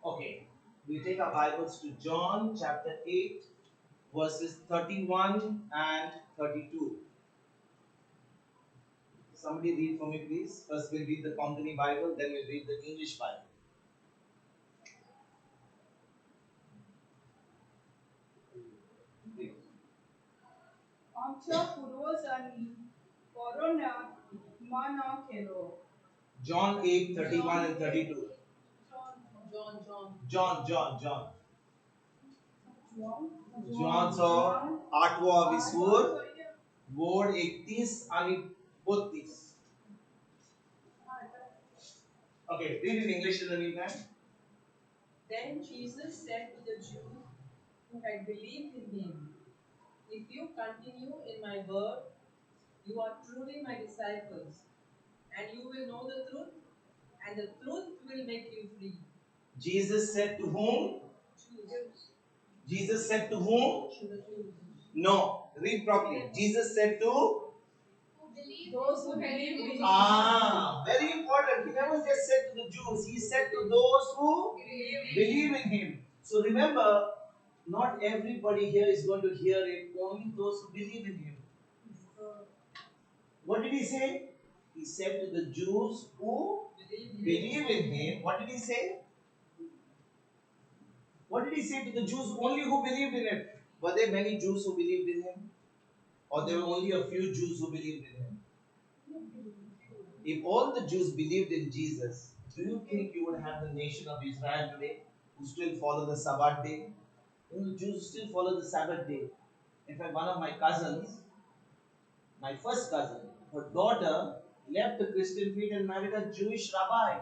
Okay, we take our Bibles to John chapter 8, verses 31 and 32. Somebody read for me, please. First, we'll read the Company Bible, then we'll read the English Bible. Read. आमच्या पूर्वजांनी कोरोनात मना केलो. John 8, 31 and 32. John. Johnचा 8वा विसुर वोड 31 आणि 32. Okay, read in English in the meantime. Then Jesus said to the Jews who had believed in him, "If you continue in my word, you are truly my disciples, and you will know the truth, and the truth will make you free." Jesus said to whom? Jews. Jesus said to whom? To the Jews. No, read properly. Jesus said to Those who believe in Jesus. very important. He never just said to the Jews, he said to those who believe in him. So remember, not everybody here is going to hear it, only those who believe in him. What did he say? He said to the Jews who believe in him. What did he say? What did he say to the Jews only who believed in him? Were there many Jews who believed in him? Or there were only a few Jews who believed in him? If all the Jews believed in Jesus, do you think you would have the nation of Israel today who still follow the Sabbath day? You know, the Jews still follow the Sabbath day. In fact, one of my cousins, my first cousin, her daughter left the Christian faith and married a Jewish rabbi.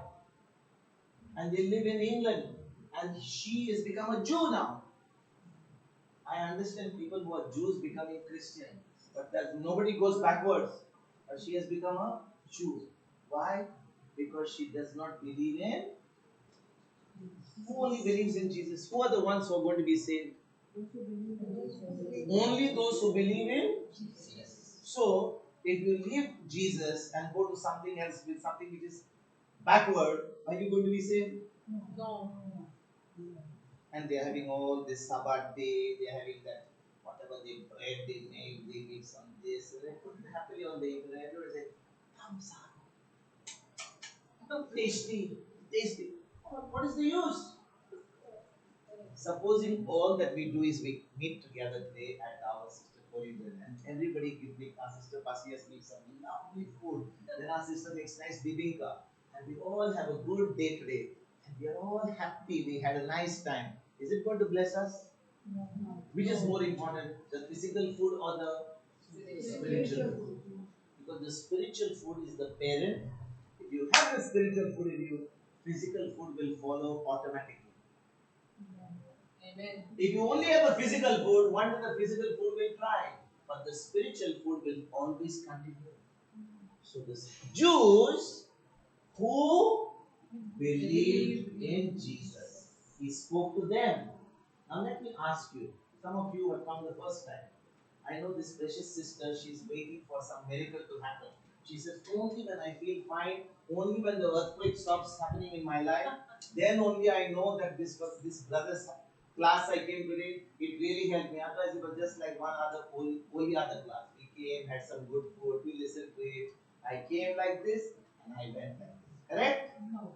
And they live in England. And she has become a Jew now. I understand people who are Jews becoming Christian, but that nobody goes backwards. But she has become a Jew. Why? Because she does not believe in. Who only believes in Jesus? Who are the ones who are going to be saved? Only those who believe in Jesus. So, if you leave Jesus and go to something else with something which is backward, are you going to be saved? No. And they are having all this Sabbath day, they are having that whatever they bread they make some this, and they put it happily on the internet. Everyone say, thumbs up. Tasty. What is the use? Supposing all that we do is we meet together today at our sister corridor and everybody make our sister Pasias make some lovely food. Then our sister makes nice bibinka and we all have a good day today. And we are all happy, we had a nice time. Is it going to bless us? No. Which is more important, the physical food or the spiritual food? Because the spiritual food is the parent. If you have the spiritual food in you, physical food will follow automatically. Amen. If you only have a physical food, one day the physical food will try, but the spiritual food will always continue. So the Jews who believed in Jesus, he spoke to them. Now let me ask you, some of you have come the first time. I know this precious sister, she's waiting for some miracle to happen. She says, only when I feel fine, only when the earthquake stops happening in my life, then only I know that this was this brother's class I came today. It really helped me. Otherwise, it was just like one other only other class. We came, had some good food, we listened to it. I came like this and I went like this. Correct? No.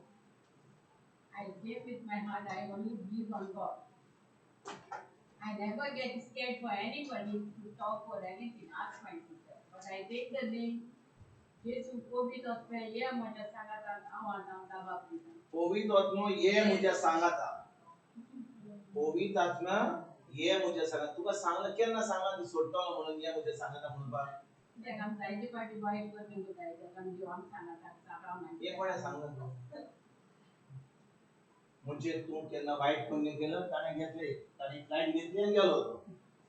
I came with my heart. I only believe on God. I never get scared for anybody to talk or anything. Ask my sister. But I take the name Jesus COVID of ये मुझे सांगता आवाज़ आमका बापीचा. पवित्र आत्मा ये मुझे सांगता. पवित्र आत्मा ये मुझे सांगता. तुका सांगलं केन्ना सांगला तू सोडतो म्हणून ये मुझे सांगता म्हणून बा. ते काम जायचे पाठी बाहेर करते तो जायचं कारण जीवन सांगता सगळा माहिती. ये कोणा सांगलं? म्हणजे तू केन्ना वाईट पुण्य केलं त्याने घेतले त्याने फ्लाइट घेतली आणि गेलो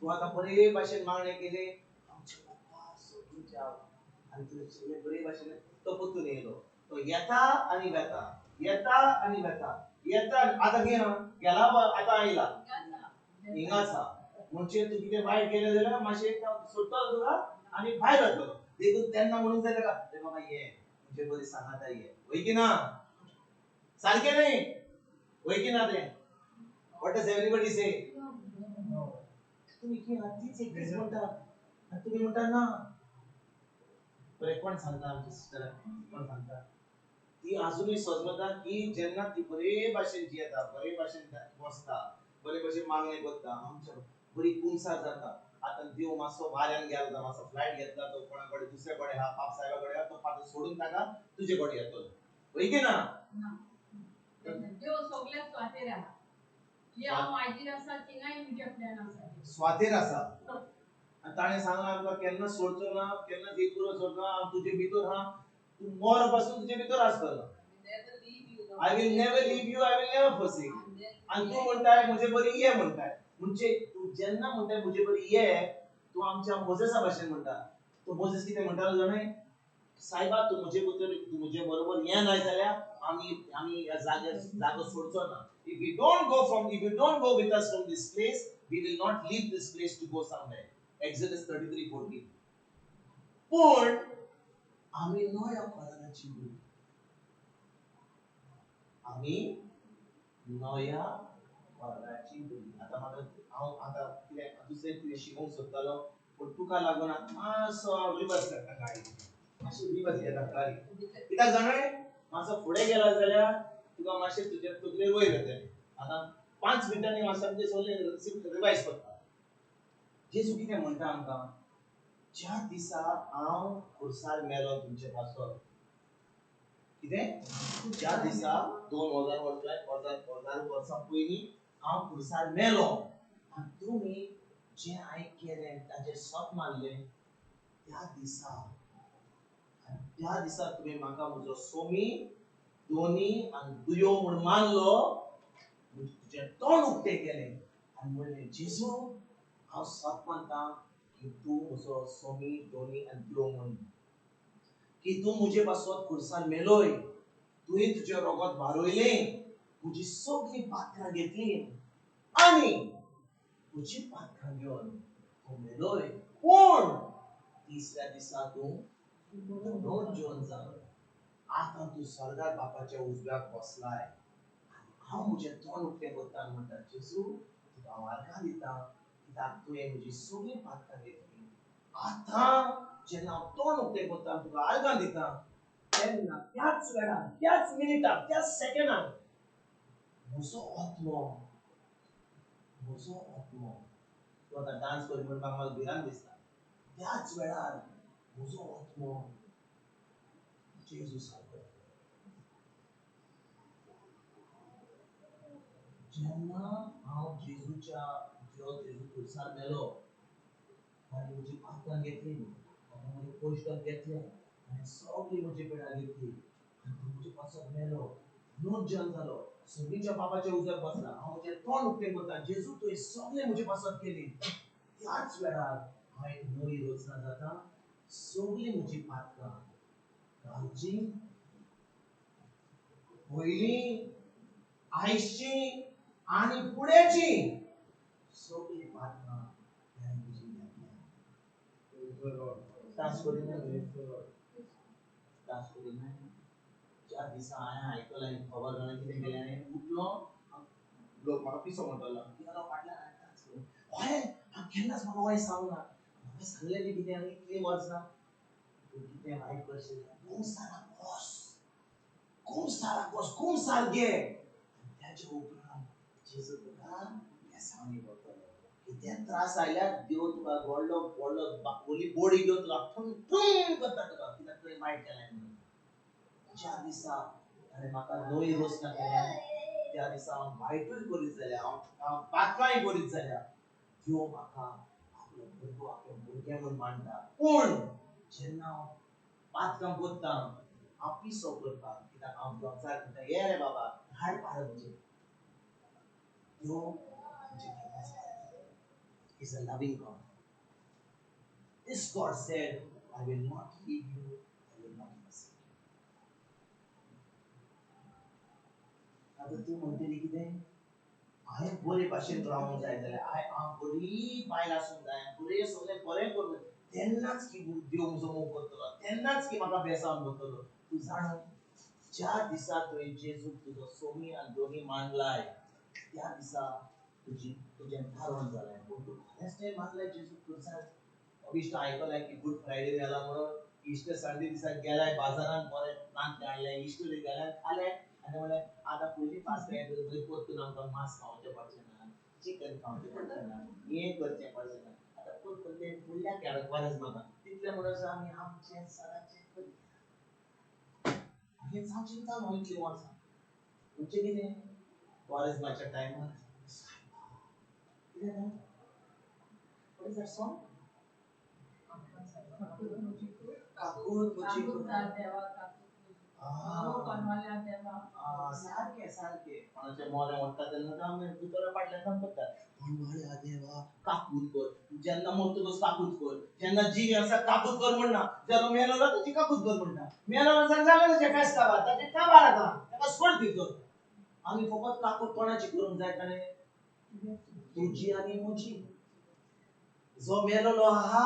तू आता बरे भाषेत मागणे केले आमचे पप्पा सोडूच्या आणि तुझे सगळे बरे भाषेने तो पुतून येलो तो येता आणि व्यथा येता आता घे ना गेला आता आईला हिंगाचा म्हणजे तू किती वाईट केलं झालं माशे सुटतो तुला आणि बाहेर होतो देखून त्यांना म्हणून जायचं का ते बाबा ये म्हणजे बरी सांगता ये होय की ना सारखे नाही होय की ना ते? What does everybody say? No. तुम्ही की तीच एकटीच म्हणता आणि तुम्ही म्हणता ना. बरे कोण सांगता आमची सिस्टर कोण सांगता ती अजूनही समजता की जेन्ना ती बरे भाशेन जियेता बरे भाशेन बसता बरे भाशेन मागणे करता आमच्या बरी कुमसार जाता आता देव मातसो भाऱ्यान गेला मातसो फ्लायट घेतला तो कोणाकडे दुसऱ्याकडे हा बाप साहेबाकडे तो पातो सोडून टाका तुझेकडे येतो होय की ना देव सगळ्या स्वातेर आहा जे हांव मागीर आसा थिंगाय तुजे प्लॅन आसा स्वातेर आसा आणि ताणे सांगला आमकां केन्ना सोडचो ना केन्ना देवपुरो सोडचो ना हांव तुजे भितर हा तू मोर पासून तुजे भितर आसतलो I will never leave you, I will never forsake you. आणि तू म्हणताय मुझे बरी ये म्हणताय म्हणजे तू जेन्ना म्हणताय मुझे बरी ये तू आमच्या मोजेसा भाषेन म्हणता तो मोजेस कितें म्हणटालो जाणाय सायबा तू मुझे बरोबर ये नाही जाल्यार आमी या जागो सोडचो ना if you don't go with us from this place we will not leave this place to go somewhere Exodus 33:14 पण आमी नोया पराची भुरगीं आमी नोया पराची भुरगीं आता म्हाका हांव आता कितें दुसरें कितें शिकोवंक सोदतालो पण तुका लागून मातसो रिवर्स करता गाडी मातशी रिवर्स घेता गाडी कित्याक जाणाय मातसो फुडें गेला जाल्यार तुका मातशें तुजे तकले वयर येतले आता 5 मिनिटांनी मातशें आमचे सगळे रिवाइज करता जेजू कितें म्हणटा आमकां ज्या दिसा हांव खुर्सार मेलो तुमचे पासत कितें ज्या दिसा 2000 वर्सां पयलीं हांव खुर्सार मेलो आनी तुमी जें हांवें केलें ताचेर सोप मारलें त्या दिसा तुमी म्हाका म्हजो सोमी दोनी आनी दुयो म्हूण मानलो तुजें तोंड उक्तें केलें आनी म्हणलें जेजू हांव सोप मानतां की तूं म्हजो सोमी दोनी आनी दुयो म्हूण की तूं मुजे पासत खुर्सार मेलोय तुवें तुजें रोगत भारोयलें म्हजी सगळीं पात्रां घेतलीं आनी तुजी पात्रां घेवन तूं मेलोय पूण तिसऱ्या दिसा तूं परत जिवन जालो आतां तूं स्वर्गांत बापाच्या उजव्याक बसलाय हांव म्हजें तोंड उक्तें करता आनी म्हणटा जेजू तुका हांव आर्गां दितां कित्याक तुवें म्हजी सगळीं पात्रां घेतलीं आतां जेन्ना हांव तोंड उक्तें करता आनी तुका आर्गां दितां तेन्ना त्याच वेळार त्याच मिनिटाक त्याच सेकंडाक म्हजो आत्मो तूं आतां डान्स करी म्हणपाक म्हाका भिरांत दिसता त्याच वेळार म्हजो आत्मो जेजू सारको जेन्ना हांव जेजू खुर्सार मेलो आनी म्हजी पात्रां घेतली म्हजे पोश्ट घेतले आनी सगळी म्हजी पिडा घेतली आनी तूं म्हजे पासत मेलो नूर जन जालो सगळीच्या बापाच्या उजव्याक बसला हांव म्हजें तोंड उक्तें करता जेजू तुवें सगळें म्हजे पासत केली त्याच वेळार हांव एक नवी रचना जाता सगळीं म्हजी पात्रां कालची पयलीं आयची आनी फुडेंची सगळीं पात्रां हांवें तुजी घेतल्या डान्स करिना ज्या दिसा हांवें आयकलां आनी खबर जालें कितें केलें हांवें उठलो लोक म्हाका पिसो म्हणटालो कित्याक फाटल्यान हांवें डान्स केलो हांवें केन्नाच म्हाका वायट सांगूंक ना म्हाका सांगलें बी कितें हांवें इतलीं वर्सां तूं कितें वायट करशील कुमसार घे त्याच्या उपरांत जेजू तुका केंसांनी भरतलो कितें त्रास आयल्यार देव तुका व्हडलो व्हडली बोडी घेवन तुका ठूंग करता तुका कित्याक तुवें वायट केलें म्हणून ज्या दिसा ताणें म्हाका नवी रचना केल्या त्या दिसा हांव वायटूय करीत जाल्यार हांव पात्रांय करीत जाल्यार देव म्हाका आपलो भुरगें म्हूण मानता पूण जेन्ना हांव पात्रां करता हांव पिसो करता कित्याक हांव देवाचार म्हणटा ये रे बाबा हाड पाड म्हजें देव म्हजें केन्नाच पाडना is a loving God This God said, I will not leave you, I will not forsake you. आता तू म्हणटली कितें हांवें बरे भाशेन रावूंक जाय जाल्यार हांव बरी बायल आसूंक जाय बरें सगळें बरें करूंक जाय तेन्नाच की देव म्हजो मोग करतलो तेन्नाच की म्हाका बेसावन करतलो तूं जाणा ज्या दिसा तुवें जेजूक तुजो सोमी आनी दोनी मानलाय त्या दिसा तुजें थारोवन जालें पूण तूं खरेंच तें मानलाय जेजूक तुजो इश्ट आयकलाय की गुड फ्रायडे जाला म्हणून इश्ट संडे दिसा गेलाय बाजारान बरें नांतले हाडले इश्ट गेल्यार खाले आनी म्हणलें आतां पयलीं पास थंय परतून आमकां मांस खावचें पडचें ना चिकन खावचें पडचें ना हें करचें पडचें ना आतां परतून तें फुडल्या खेळाक बरेंच म्हाका तितलें म्हणून आमी आमचें सदांचें करया हें जावचें चालू इतलीं वर्सां म्हणजे कितें क्वारेजमाच्या टायमार कितें जालें What is that song? काकूट मुची सारकें सारकें कोणाचें मोलें ओडटा तेन्ना आमी भितर फाटल्यान करता कोणवाळ्या देवा काकूट कर जेन्ना मरतकच काकूट कर जेन्ना जीव आसा काकूट कर म्हणना जेन्ना मेलो ना ताची काकूट कर म्हणटा मेलो ना जाल्यार ताचे फेस्त काबार ताचे काबार आसा ताका सोड भितर आमी फकत काकूट कोणाची करूंक जाय ताणें तुजी आनी म्हजी जो मेलेलो आहा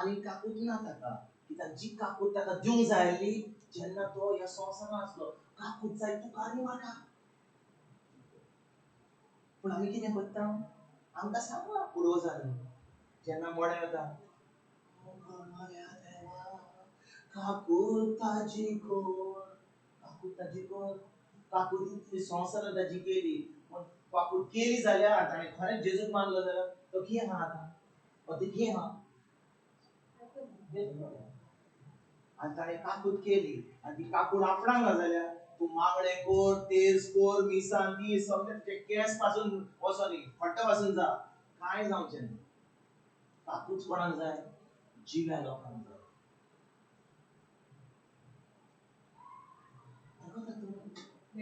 आनी काकूट ना ताका कित्याक जी काकूट ताका दिवंक जाय आसली जेन्ना तो ह्या संवसारांत आसलो काकूट जाय तुका आनी म्हाका पूण आमी कितें करता आमकां सांगला पुर्वजांनी जेन्ना मोडें वता काकूट ताजी कोर काकूट इतली संवसारांत ताजी केली पूण काकूट केली जाल्यार ताणें खरेंच जेजूक मानलो जाल्यार तो कितें आहा आतां कितें आहा आनी ताणें काकूट केली आनी ती काकूट आपणाक ना जाल्यार तूं मागणें कोर तेर्स कोर मिसां दी सगळें तुजें केंस पासून सॉरी फट्ट पासून जा कांय जावचें ना काकूट कोणाक जाय जिव्या लोकांक जाय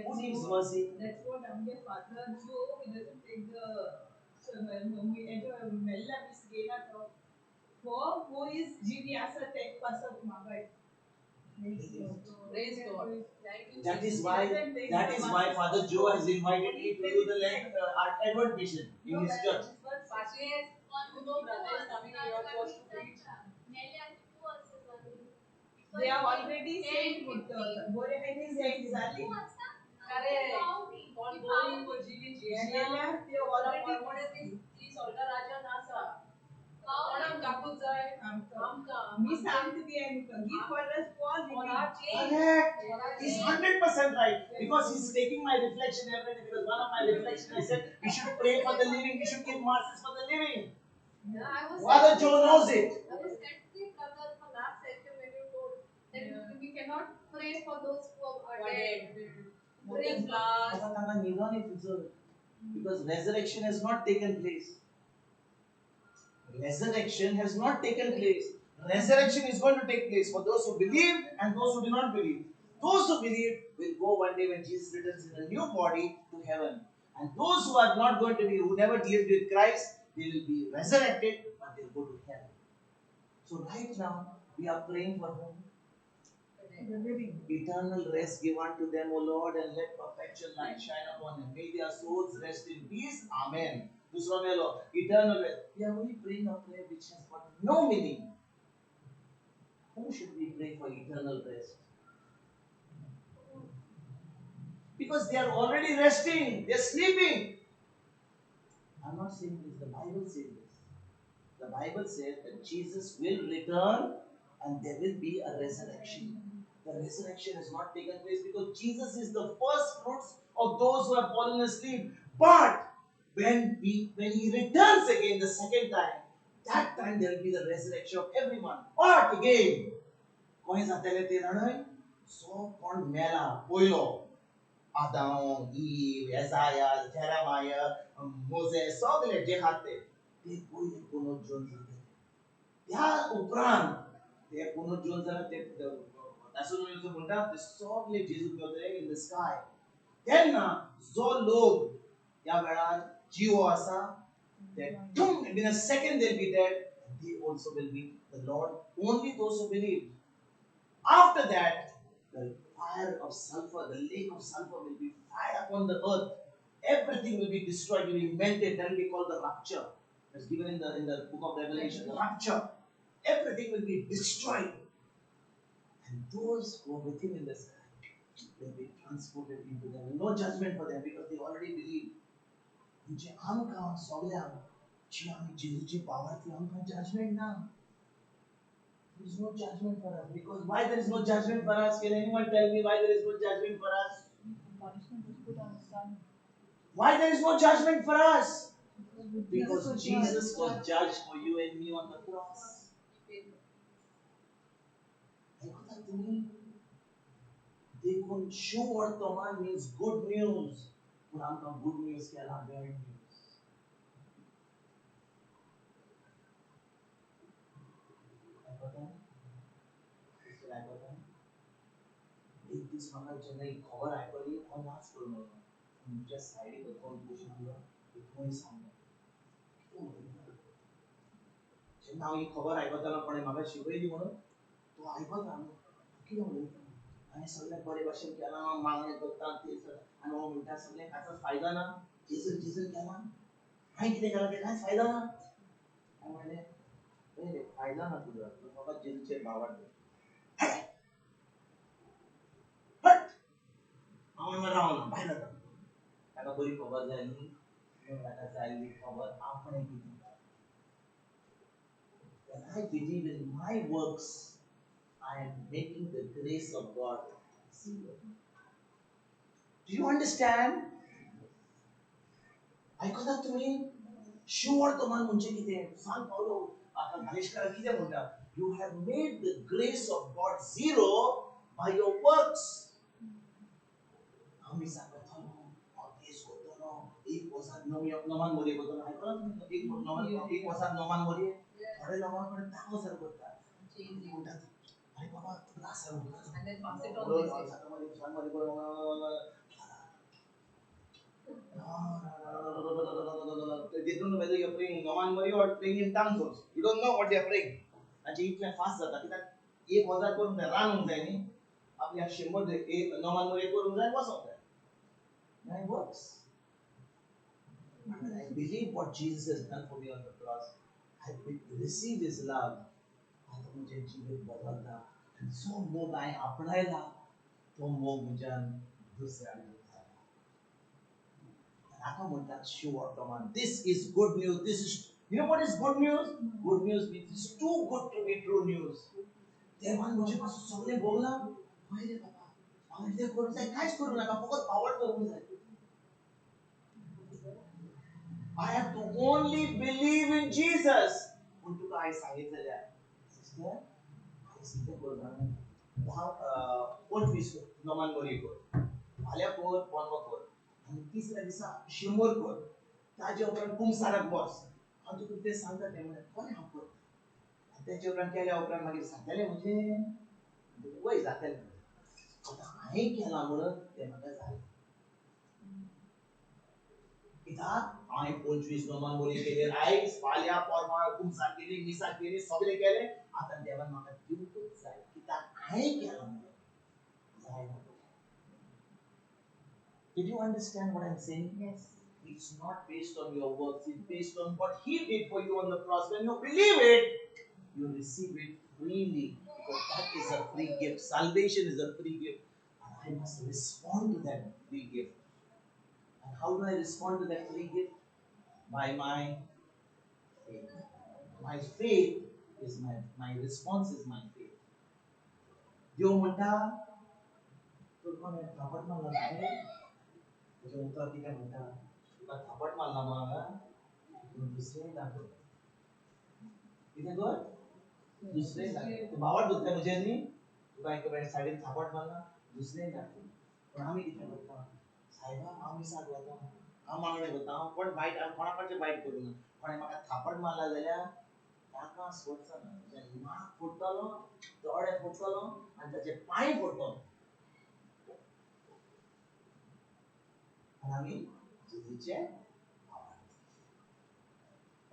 Who needs mercy? That's what our father Joe, he doesn't take the mella misgena for who is Jivyasa take pasat magai. Praise God. Thank you. That is why Father Joe has invited me to do the Edward mission in his church. You know, brother is coming in your church to preach. They are already saying Bore Haiti saying Zali. Correct. On going for Jili Jela, they already ती स्वर्ग राजा NASA. कोणाक काकूच जाय आमकां मी सांगता ती आमकां give for us Correct. He's 100% right because he's taking my reflection every day. Because one of my reflections, I said we should pray for the living, we should give masses for the living. Father Joe knows it. I was actually brother for last session when you told that we cannot pray for those who are dead. Praise God. Because resurrection has not taken place. Resurrection has not taken place. Resurrection is going to take place for those who believe and those who do not believe. Those who believe will go one day when Jesus returns in a new body to heaven. And those who are not going to be, who never lived with Christ, they will be resurrected, but they will go to heaven. So right now, we are praying for whom? Eternal rest give unto them, O Lord, and let perpetual light shine upon them. May their souls rest in peace. Amen. Eternal rest. We are only praying a prayer which has got no meaning. Who should we pray for eternal rest? Because they are already resting. They are sleeping. I'm not saying this. The Bible says this. The Bible says that Jesus will return and there will be a resurrection. The resurrection has not taken place because Jesus is the first fruits of those who have fallen asleep. But when he returns again the second time, that time there will be the resurrection of everyone. But again, so called Mela, Poilo, Adam, Eve, Isaiah, Jeremiah, Moses, सगळे जे हाते ते पहिले पुनरुज्जीवन जाले त्या उपरांत ते पुनरुज्जीवन जाले ते तासुनूचो म्हणटा ते सगळे जेजू मेवतले इन द स्काय तेन्ना जो लोक त्या वेळार जीव आसा that in a second they'll be dead they also will be the Lord only those who believe after that the fire of sulfur the lake of sulfur will be fired upon the earth everything will be destroyed will be melted that will be called the rapture that's given in the book of Revelation the rapture everything will be destroyed and those who are with him in the sky they'll be transported into them. No judgment for them because they already believe. म्हणजे आमकां सगळ्यांक जी आमी जेजूची पावरती आमकां judgement ना. There is no judgment for us. Because why there is no judgment for us? Can anyone tell me why there is no judgment for us? Punishment was put on his son. Why there is no judgment for us? Because Because Jesus was judged for you and me on the cross. ऐकता तुम्ही? देखून सुवर्तमान means good news. पण आमकां good news केला bad news. ऐकता? Sister ऐकता? एक दीस म्हाका जेन्ना ही खबर आयकली हांव नाच करून उरलो. म्हज्या सायडीक वचून बसून उरलो. थंय सांगलें. जेन्ना हांव ही खबर आयकतालो कोणें म्हाका शिकयली म्हणून तो आयकता न्हू कितें उलयता हांवें सगळें बरे भशेन केलां मागणें करता तें सगळें आनी हो म्हणटा सगळें हाचो फायदो ना जेजून जेजून केलां हांवें कितें केलां तें कांयच फायदो ना हांवें म्हणलें पळय रे फायदो ना तुजो तूं फकत जेजूचेर बावर कर हट हांव हांगा रावना भायर वता ताका बरी खबर जाली ताका जाल्ली खबर आपणें कितें when I believe in my works I am making the grace of God zero. Do you understand? ऐकता तुम्ही सुवर्तमान म्हणजे कितें सांग पावलो आता गणेशकारा कितें म्हणटा you have made the grace of God zero by your works. आम्ही सांगतालो हांव केस करतलो एक वर्सात नमान मोरये करतलो ऐकला तुम्ही एक वर्सात नमान मोरये थोडे लोकांक कडेन 10,000 करतात म्हणटात अरे बाबा 10,000 करतात And then pass it on to they don't know whether you're praying Naman Mori or praying in tongues also. You don't know what they're praying. And इतले फास्ट जाता कित्याक 1,000 करून जाय रांदूंक जाय न्ही आपल्याक 100 नमान मोरये करूंक जाय वचोंक जाय. My works. When I believe what Jesus has done for me on the cross, I receive His love. आता म्हजें जिवीत बदलता आनी जो मोग हांवें आपणायला तो मोग म्हज्यान दुसऱ्याक दिता. हाका म्हणटात सुवर्तमान. This is good news. This is you know what is good news? Good news means it's too good to be true news. देवान म्हजे पासून सगळें भोगलां. पळय रे बाबा हांवें कितें करूंक जाय कांयच करूं नाका फकत पावट करूंक जाय. I have to only believe in Jesus. पूण तुका हांवें सांगितलें सिस्टर हांवें कितें करना 25 नमान मोरये कर फाल्यां कर परवां कर आनी तिसऱ्या दिसा 100 कर ताजे उपरांत कुंभसाराक बस हांव तुका तें सांगता तें म्हणल्यार बरें हांव करता तेजे उपरांत केल्या उपरांत मागीर जातलें म्हजें वय जातलें आतां हांवें केलां म्हणून तें म्हाका जालें कित्याक हांवें 25 नमान मोरये केले आयज फाल्यां परवां कुंभसार केली मिसाक केली सगळें केलें आतां देवान म्हाका दिवंकूच जाय कित्याक हांवें केलां म्हणून जाय ना. Did you understand what I'm saying? Yes. It's not based on your works, it's based on what He did for you on the cross. When you believe it, you receive it freely because that is a free gift. Salvation is a free gift. And I must respond to that free gift. And how do I respond to that free gift? By my faith. My faith is my response is my faith. देव म्हणटा तो कोणे थापट मारला रे तुझे उत्तर कितें म्हणटा तुका थापट मारला मग तूं दुसरें दाखय कितें कर दुसरें दाखय तूं बावट धरता म्हजेर न्ही तुका एका सायडीन थापट मारला दुसरें दाखय पूण आमी कितें करता सायबा हांव मिसाक वता हांव मागणें करता हांव कोण वायट हांव कोणा कडचें वायट करूं ना कोणें म्हाका थापट मारला जाल्यार ताका सोडचो ना ताचें नाक फोडटलो दोळे फोडटलो आनी ताचे पांय फोडटलो आनी आमी जेजूचे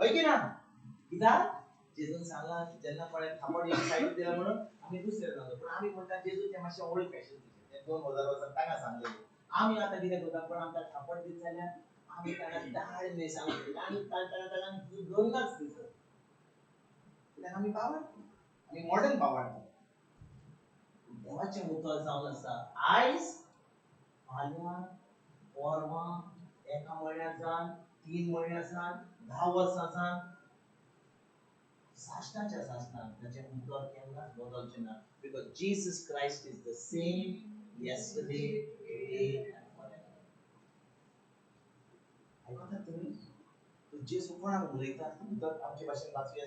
हय की ना कित्याक जेजून सांगला जेन्ना कोणें थापट एक सायडीक दिला म्हणून आमी दुसरे जालो पूण आमी म्हणटा जेजू तें मातशें ओल्ड फॅशन तें 2000 वर्सां ताका सांगलेलें आमी आतां कितें करता कोण आमकां थापट दित जाल्यार आमी ताका दाळ मिरसांग आनी ताका दोनच दिसत कित्याक आमी पावाडटा आमी मॉडर्न पावाडटा देवाचें उतर जावन आसा आयज फाल्यां परवां एका म्हयन्याक जावन 3 म्हयन्याक जावन 10 वर्सां जावन साश्टाच्या साश्टान ताचें उतर केन्नाच बदलचें ना because Jesus Christ is the same yesterday today and forever. आयकतात तुमी तो जेसू कोणाक उलयता उतर आमचे भाशेन वाचूया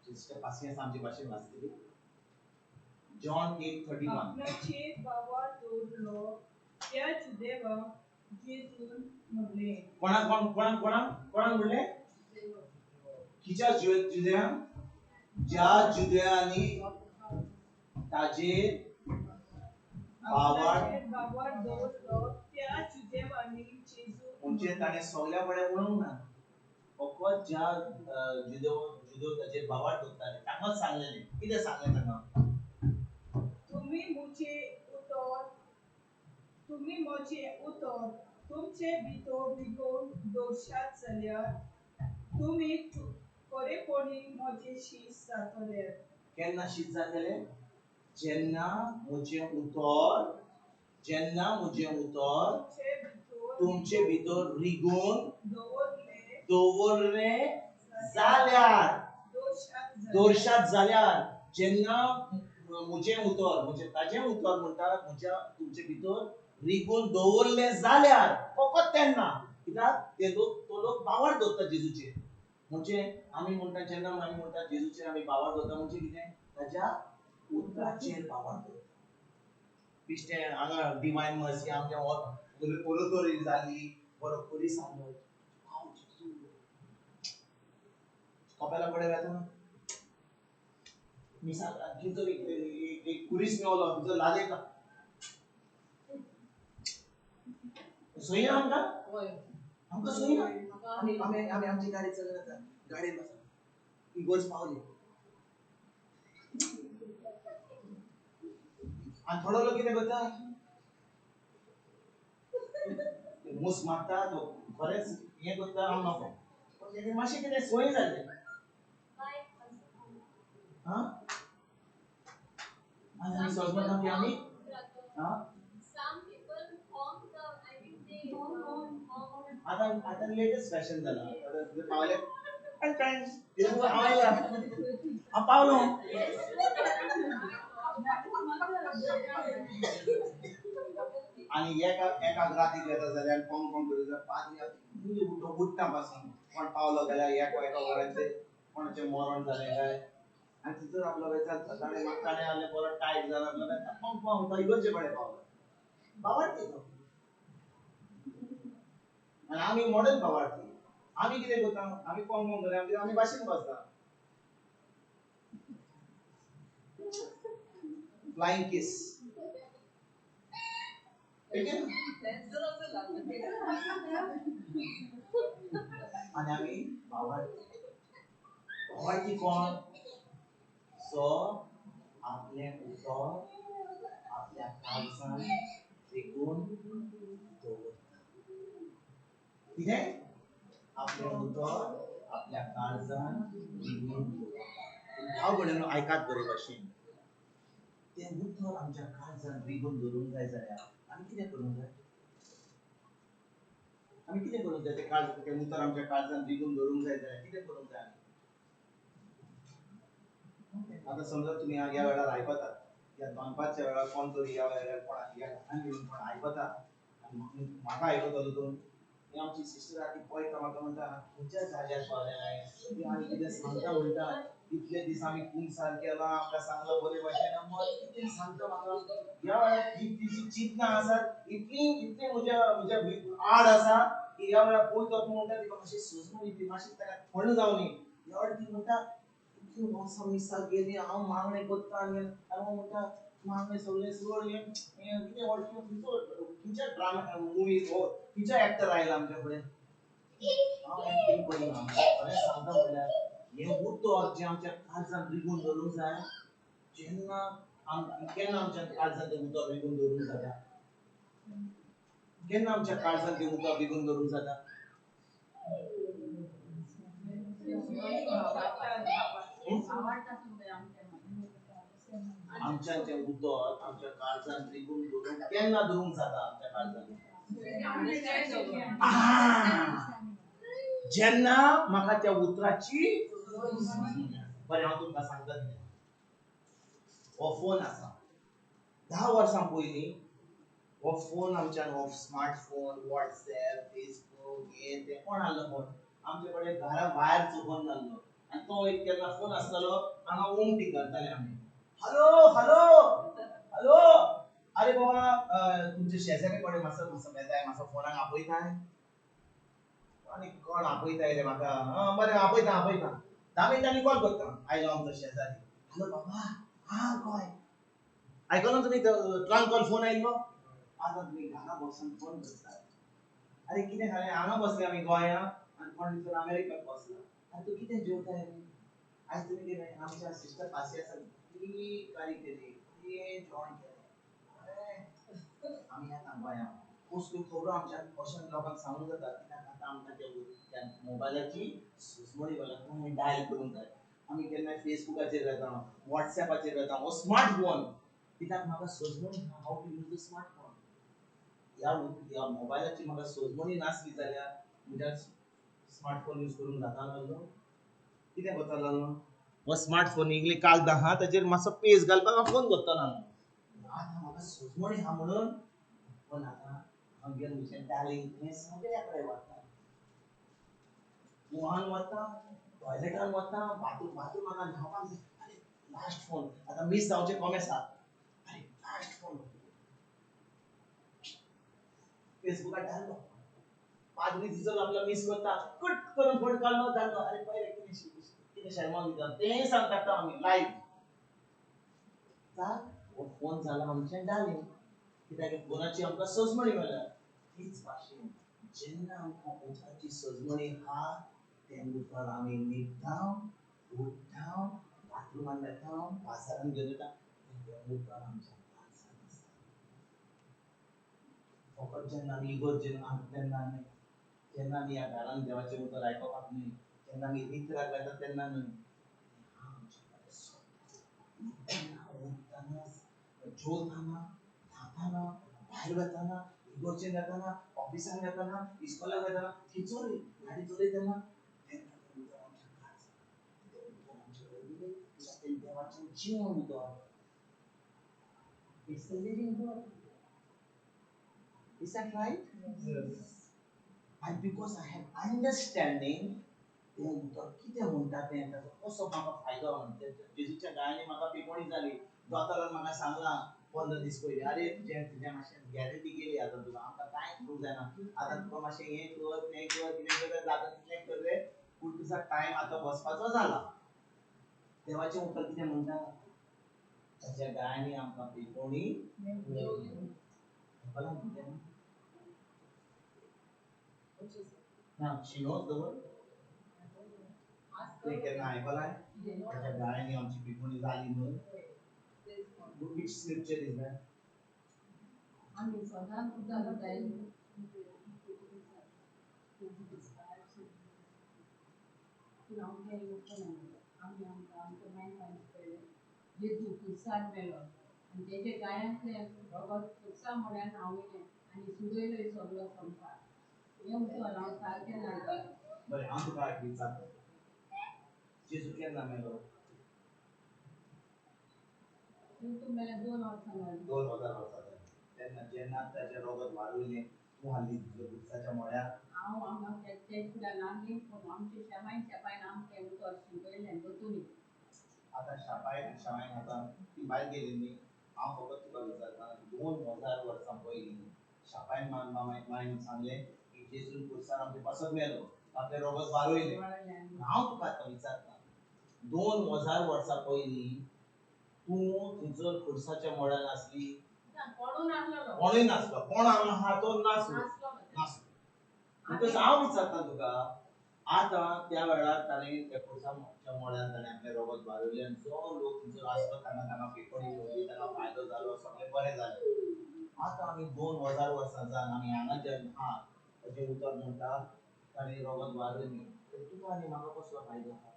सिस्टर पासियेंस आमचे भाशेन वाचतली जॉन 8:31 आपणाचे बाबा दोरलो त्या जुदेवा जेजून म्हणले कोणाक म्हणले खिच्या जुदेयान ज्या जुदेयांनी ताजेर आपणाचे बाबा दोरलो त्या जुदेवानी जेजून म्हणजे ताणे सगल्या बडे म्हणूंक ना फकत ज्या जुदेव ताजेर बाबार दवरताले तांकांच सांगलेले कितें सांगलें तांकां तुम्ही मोचे उतर तुमचे भितर विगोन दोशात जाल्यार तुम्ही खरेपणी मोचे शीस जातले केन्ना शीत जातले जेन्ना म्हजें उतर तुमचे भितर रिगून दवरले जाल्यार दोरशात जाल्यार जेन्ना म्हजें उतर म्हणजे ताजें उतर म्हणटा म्हज्या तुमचे भितर रिगून दवरले जाल्यार फकत तेन्ना कित्याक तो लोक बावर दवरता जेजूचेर म्हणजे आमी म्हणटा जेन्ना आमी म्हणटा जेजूचेर आमी बावर दवरता म्हणजे कितें ताच्या उतराचेर बावर दवरता बिश्टे हांगा डिवायन मर्सी आमच्या ओलोतोरी जाली बरो खोली सांगलो हांव जेजू कपेला पडे वेता मिसाल भितर एक कुरीस मेवलो भितर लादयता सोयना आमकां सोयना आमी आमची गाडी चलयता गाडयेन बसा इगोर्ज पावली आनी थोडो लोक कितें करता मूस मारता तो खरेंच हें करता हांव नको पण तेजें मातशें कितें सोय जालें हां आनी समजता की आमी हां आता लेटेस्ट फॅशन झाला आता पावले पावलो आणि एका रातीक येता जाल्यार कोण करता पाद्री उठटा पासून कोण पावलो जाल्यार एका वरांचेर कोणाचें मरण जालें काय आनी थंयसर आपलो वेचार ताणें आले बरो टायट जाला आपलो वेचार इगोरचे कडेन पावलो बावार्थी तो आणि आमी मॉडर्न बावार्थी आमी कितें करता आमी कोण करता आमी भाशेन बसता फ्लाइंग किस आणि आम्ही बावार्थी कोण सो आपले उतर आपल्या काळजान देखून दवरता कितें आपले उतर आपल्या काळजान देखून भाव भयणीनो आयकात बरे भाशेन ते उतर आमच्या काळजान रिगून दवरूंक जाय जाल्यार आमी कितें करूंक जाय ते उतर आमच्या काळजान रिगून दवरूंक जाय जाल्यार कितें करूंक जाय आता समजा तुम्ही या वेळार आयकतात या दोनपारच्या वेळार कोण तरी या वेळार कोण या घरान येवन कोण आयकता आनी म्हाका आयकतलो तो ही आमची सिस्टर आहा ती पळयता म्हाका म्हणटा खंयच्या जाग्यार पावल्या ती आमी कितें सांगता म्हणटा इतले दीस आमी कुंसार केला आमकां सांगलो बरे भाशेन मग कितें सांगता म्हाका या वेळार तिची चिंतना आसात इतली म्हज्या आड आसा की या वेळार पळयतो तूं म्हणटा तिका मातशी सुजून येतली मातशी ताका थंड जावनी या वेळार ती म्हणटा इतली वर्सां मिसाक गेली हांव मागणे करता आनी हांव म्हणटा मागणे सगळे सोड हें कितें खंयच्या ड्रामा मुवी खंयच्या एक्टर आयला आमच्या कडेन हांव एक्टींग करना खरें सांगता म्हणल्यार हें उतर जें आमच्या काळजान रिगून दवरूंक जाय केन्ना आमच्या काळजान तें उतर रिगून दवरूंक जाता केन्ना आमच्या काळजान तें उतर रिगून दवरूंक जाता आमच्या ते उदक आमच्या काळजान निघून धरून केन्ना धरूंक जाता आमच्या काळजान जेन्ना म्हाका त्या उतराची बरें हांव तुमकां सांगता कितें हो फोन आसा 10 वर्सां पयलीं हो फोन आमच्यान हो स्मार्टफोन व्हॉट्सएप फेसबुक हे ते कोण हाडलो फोन आमचे कडेन घरा भायरचो फोन नासलो आनी तो एक केन्ना फोन आसतालो हांगा उमटीक घालताले आमी हॅलो हॅलो हॅलो अरे बाबा तुमचे शेजारी कडेन मातसो बेजाय मातसो फोनाक आपयताय आनी कोण आपयताय रे म्हाका बरें आपयता 10 मिनटांनी कॉल करता आयलो आमचो शेजारी हॅलो बाबा हा गोय आयकलो तुमी ट्रांक कॉल फोन आयलो आता तुम्ही घरा बसून फोन करता अरे कितें जालें हांगा बसले आमी गोंया आनी कोण दिसून अमेरिकाक बसला अरे तूं कितें जेवताय रे आयज तुमी कितें आमच्या सिस्टर पासी आसा ती कारी केली ती जेवण केलें आमी येता गोंया वस्तू खबरो आमच्यान अशें लोकांक सांगूंक जाता कित्याक आतां आमकां त्या मोबायलाची सुचमणी कोणाक डायल करूंक जाय आमी केन्ना फेसबुकाचेर येता व्हॉट्सएपाचेर येता हो स्मार्टफोन कित्याक म्हाका सोजमणी हाव टू यूज द स्मार्टफोन या मोबायलाची म्हाका सोजमणी नासली जाल्यार म्हज्या स्मार्टफोन यूज करूंक जाता नासलो कितें करता लागलो हो स्मार्टफोन इगले कागद आहा ताचेर मातसो पेज घालपाक हांव फोन करता आतां म्हाका सोजमणी आहा म्हणून पण आतां हांव गेलो म्हजें डार्लिंग थंय सगळ्या कडेन वता मुहान वता टॉयलेटान वता बाथरूमाक न्हावपाक अरे लास्ट फोन आतां मिस जावचें कमी आसा अरे लास्ट फोन फेसबुकार घाललो 5 दीस आपला मिस करता कट करून फोन काढलो जालो अरे पहिले कितें शर्मा दिता तें सांगता आमी लाईव्ह हो फोन जाला आमचें डार्लिंग कित्याक फोनाची आमकां सोजमणी मेळ्ळ्या हीच भाशेन जेन्ना आमकां उतराची सोजमणी आहा तें उतर आमी न्हिदता उठता बाथरुमान वता बाजारान घेवन वता तें उतर आमच्या काळजान आसता फकत जेन्ना आमी इगर्जेन जेन्ना आमी ह्या घरान देवाचें उतर आयकपाक न्हय जेन्ना आमी रित्राक वता तेन्ना न्हय उठताना जेवताना न्हाताना भायर वताना इगर्जेन वताना ऑफिसाक वताना इस्कॉलाक वताना खंयसरूय गाडी चलयतना देवाचें जीवन उतर It's the living word. Is that right? Yes. And because I have understanding, तें उतर कितें म्हणटा तें ताचो कसो म्हाका फायदो जेजूच्या गायांनी म्हाका पिकोवणी जाली दोतोरान म्हाका सांगलां 15 दीस पयलीं अरे तुजें मातशें गॅरंटी गेली आतां तुका आमकां कांय करूंक जायना आतां तुका मातशें हें कर तें कर कितें कर जाता तितलें कर रे पूण तुजो टायम आतां वचपाचो जाला देवाचें उतर कितें म्हणटा ताच्या गायांनी आमकां पिकोवणी Now, she knows the word. ते केन्ना आयकलाय ताच्या गायांनी आमची पिकोवणी जाली म्हणून which scripture is that? आमी सदांच उदक जाय आमी आमकां मेळटा जेजू खुर्सार मेळ्ळो आनी तेजे गायांतले रगत खुर्सा म्हळ्यार न्हांवयलें आनी सुरयलोय सगळो संवसार हें उतर हांव सारकें जाणा बरें हांव तुका एक विचारता जेजू केन्ना मेलो तूं मेल्या 2 वर्सां जालीं 2000 वर्सां जालीं तेन्ना जेन्ना ताचें रगत वारयलें तूं हाल्ली तुज्या खुर्साच्या मोड्यार हांव हांगा तेजे फुड्यान नासलीं पूण आमचे शेमायन आमकां तें उतर शिकयलें दोतोरी आतां शामायन आतां ती भायर गेली न्ही हांव फकत तुका विचारता 2000 वर्सां पयलीं शापायन मायन सांगलें की जेजून खुर्सार आमचे पासत मेलो आपलें रगत वारयलें हांव तुका आतां विचारता 2000 वर्सां पयलीं तूं थंयसर खुर्साच्या मोड्यार नासली कोणूय नासलो कोण आहा तो नासलो हांव विचारता तुका आतां त्या वेळार ताणें त्या खुर्साच्या मोड्यार ताणें आपलें रगत वारयलें आनी जो लोक थंयसर आसलो तांकां पिकोवणी मेळ्ळी तांकां फायदो जालो सगळें बरें जालें आतां आमी 2000 वर्सां जावन आमी हांगा जे आहात ताचें उतर म्हणटा ताणें रगत वारयलें तुका आनी म्हाका कसलो फायदो आहा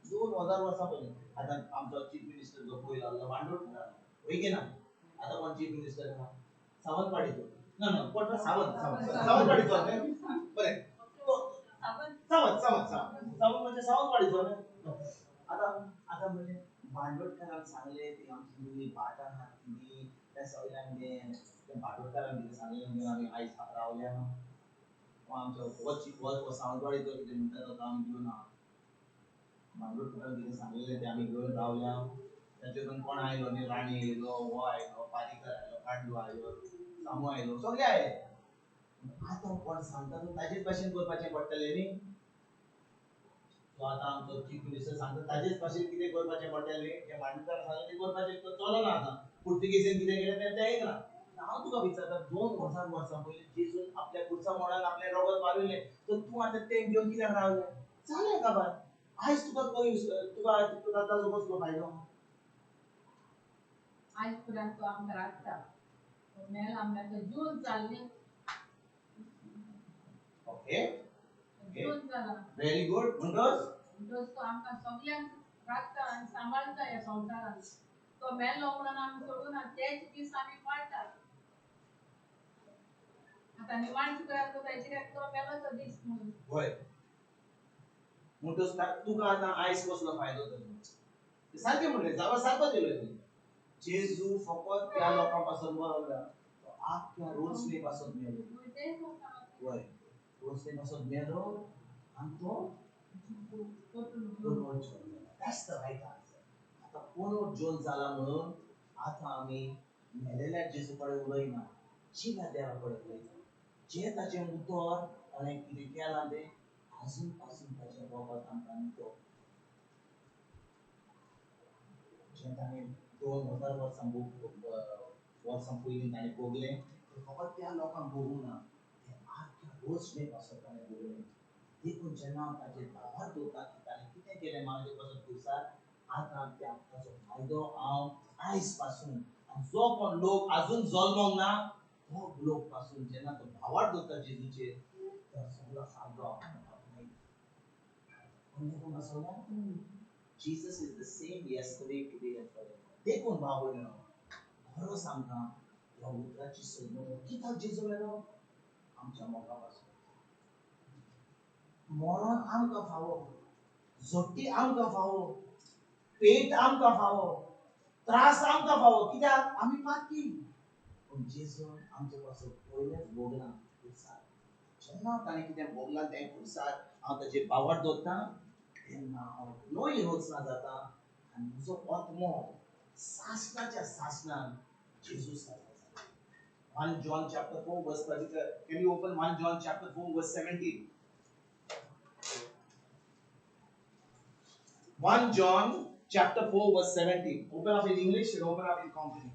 2000 वर्षा पहिले आता आमचा चीफ मिनिस्टर जो होईल आला भांडवल करा होय की ना आता कोण चीफ मिनिस्टर हा सावंतवाडीचो ना ना कोण सावंतवाडीचो आहे बरे सावंत म्हणजे सावंतवाडीचो ना आता आता म्हणजे भांडवलकरांना सांगले ते आमची मुली पाटा हात दिली त्या सगळ्यांनी त्या भांडवलकरांनी सांगले आम्ही आईस रावल्या आमच्या वर सावंतवाडीचो किती म्हणतात होता आम्ही घेऊन भांडवलकरांनी किती सांगलेले ते आम्ही घेऊन रावल्या त्याच्यातून कोण आयलो न्ही राणी आयलो वो आयलो पारीकर आयलो पांडू आयलो सामू आयलो सगळे आयले आता कोण सांगता तो ताजेच भाशेन करपाचें पडटलें न्ही सो आता आमचो चीफ मिनिस्टर सांगता ताजेच भाशेन कितें करपाचें पडटलें ते भांडवलकार सांगता तें करपाचें तो चलना आतां पुर्तुगेजीन कितें केलें तें येयना हांव तुका विचारता 2000 वर्सां पयलीं जेजून आपल्या कुर्सा मोडान आपलें रगत वालयलें तर तूं आतां तें घेवन कित्याक रावलें जालें काबार आयज तुका तुका तुका ताजो कसलो फायदो आज पर्यंत तो आमकां राखता मेल आमकां तो जून जाल्ली ओके जून जाला व्हेरी गुड म्हणटोच म्हणटच तो आमकां सगल्यांक राखता आनी सांबाळता ह्या संवसारान तो मेलो म्हणून आमी सोडूना तेच दीस आमी पाळटा आतां निमाण शुक्रार तो कित्याक तो मेलो तो दीस म्हणून होय म्हणटोच तुका आतां आयज कसलो फायदो जालो सारकें म्हणलें जावा सारको दिलो ती जेजू फकत त्या लोकां पासून मरला तो आख्या रोजने पासून मेलो होय रोजने पासून मेलो आनी तो पुनरुज्जीवन जाला दॅट्स द रायट आन्सर आतां पुनरुज्जीवन जाला म्हणून आतां आमी मेलेल्या जेजू कडेन उलयना जिव्या देवा कडेन उलयता जे ताचें उतर ताणें कितें केलां तें आजून पासून ताचें वगत आमकां न्हिदो जें ताणें 2000 वर्सां पयलीं ताणें भोगलें तें फकत त्या लोकांक भोगूंक ना तें आख्या रोजने पासून ताणें भोगलें देखून जेन्ना हांव ताचेर भावार दवरता की ताणें कितें केलें म्हाजे पासून खुर्सार आतां ताचो फायदो हांव आयज पासून आनी जो कोण लोक आजून जल्मोंक ना तो लोक पासून जेन्ना तो भावार दवरता जेजूचेर तो सगळो फायदो हांव देखून आसोल्या Jesus is the same yesterday, today and forever. देखून भाव भयणो खरो सांगता ह्या उतराची सोडून कित्याक जेजू मेलो आमच्या मोगा पासून मरण आमकां फावो जोड्डी आमकां फावो पेट आमकां फावो त्रास आमकां फावो कित्याक आमी पापी पूण जेजू आमचे पासून पयलेंच भोगलां खुर्सार जेन्ना ताणें कितें भोगलां तें खुर्सार हांव ताचेर भावार दवरतां तेन्ना हांव नोय रोचना जाता आनी म्हजो आत्मो सासणाच्या सासणान जेजू सारको जाला 1 John chapter 4 verse 30 can you open 1 John chapter 4 verse 17 1 John chapter 4 verse 17 open up in English and open up in Konkani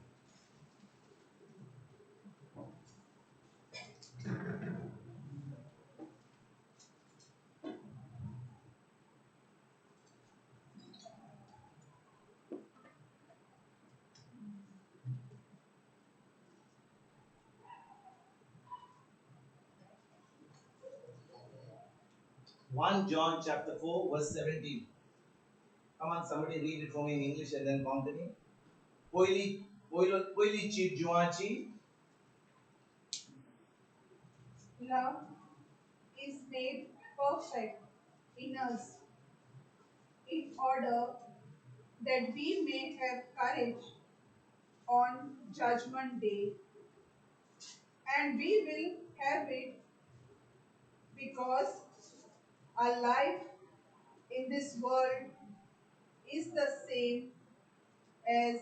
1 John chapter 4 verse 17. Come on, somebody read it for me in English and then Konkani. Poili chip juachi. Love is made perfect in us in order that we may have courage on Judgment Day, and we will have it because our life in this world is the same as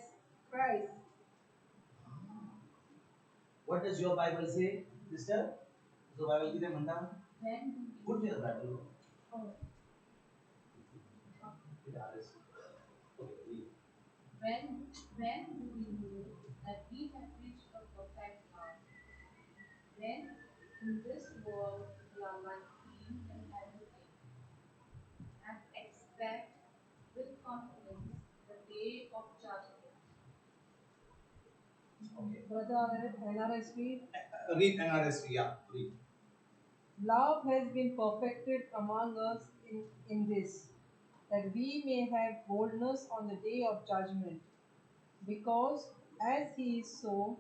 Christ. What does your Bible say, sister? So Bible kide manta? Good news Bible. When do we know that we have reached a perfect love? When in this world we are like clean and everything, and expect with confidence the day of judgment. Okay. Brother NRSV, Read NRSV, yeah. Read. love has been perfected among us in this, that we may have boldness on the day of judgment. Because as he is so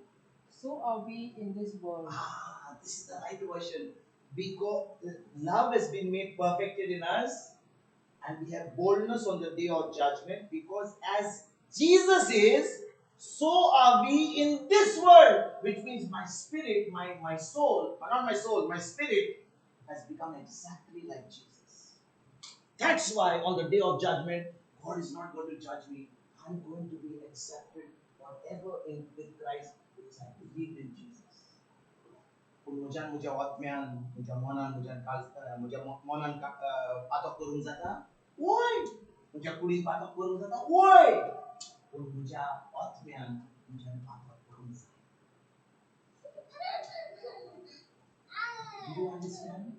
are we in this world. Ah, this is the right version. Because love has been made perfected in us, and we have boldness on the day of judgment. Because as Jesus is, so are we in this world. Which means my spirit, my soul, not my soul, my spirit has become exactly like Jesus. That's why on the day of judgment, God is not going to judge me. I'm going to be accepted forever in with Christ because I believed in Jesus. Mujan watmian, mujan monan, mujan mujan monan patok kurung zata. Why? Mujan kurin patok kurung zata. Why? Mujan watmian, mujan patok kurung zata. Do you understand?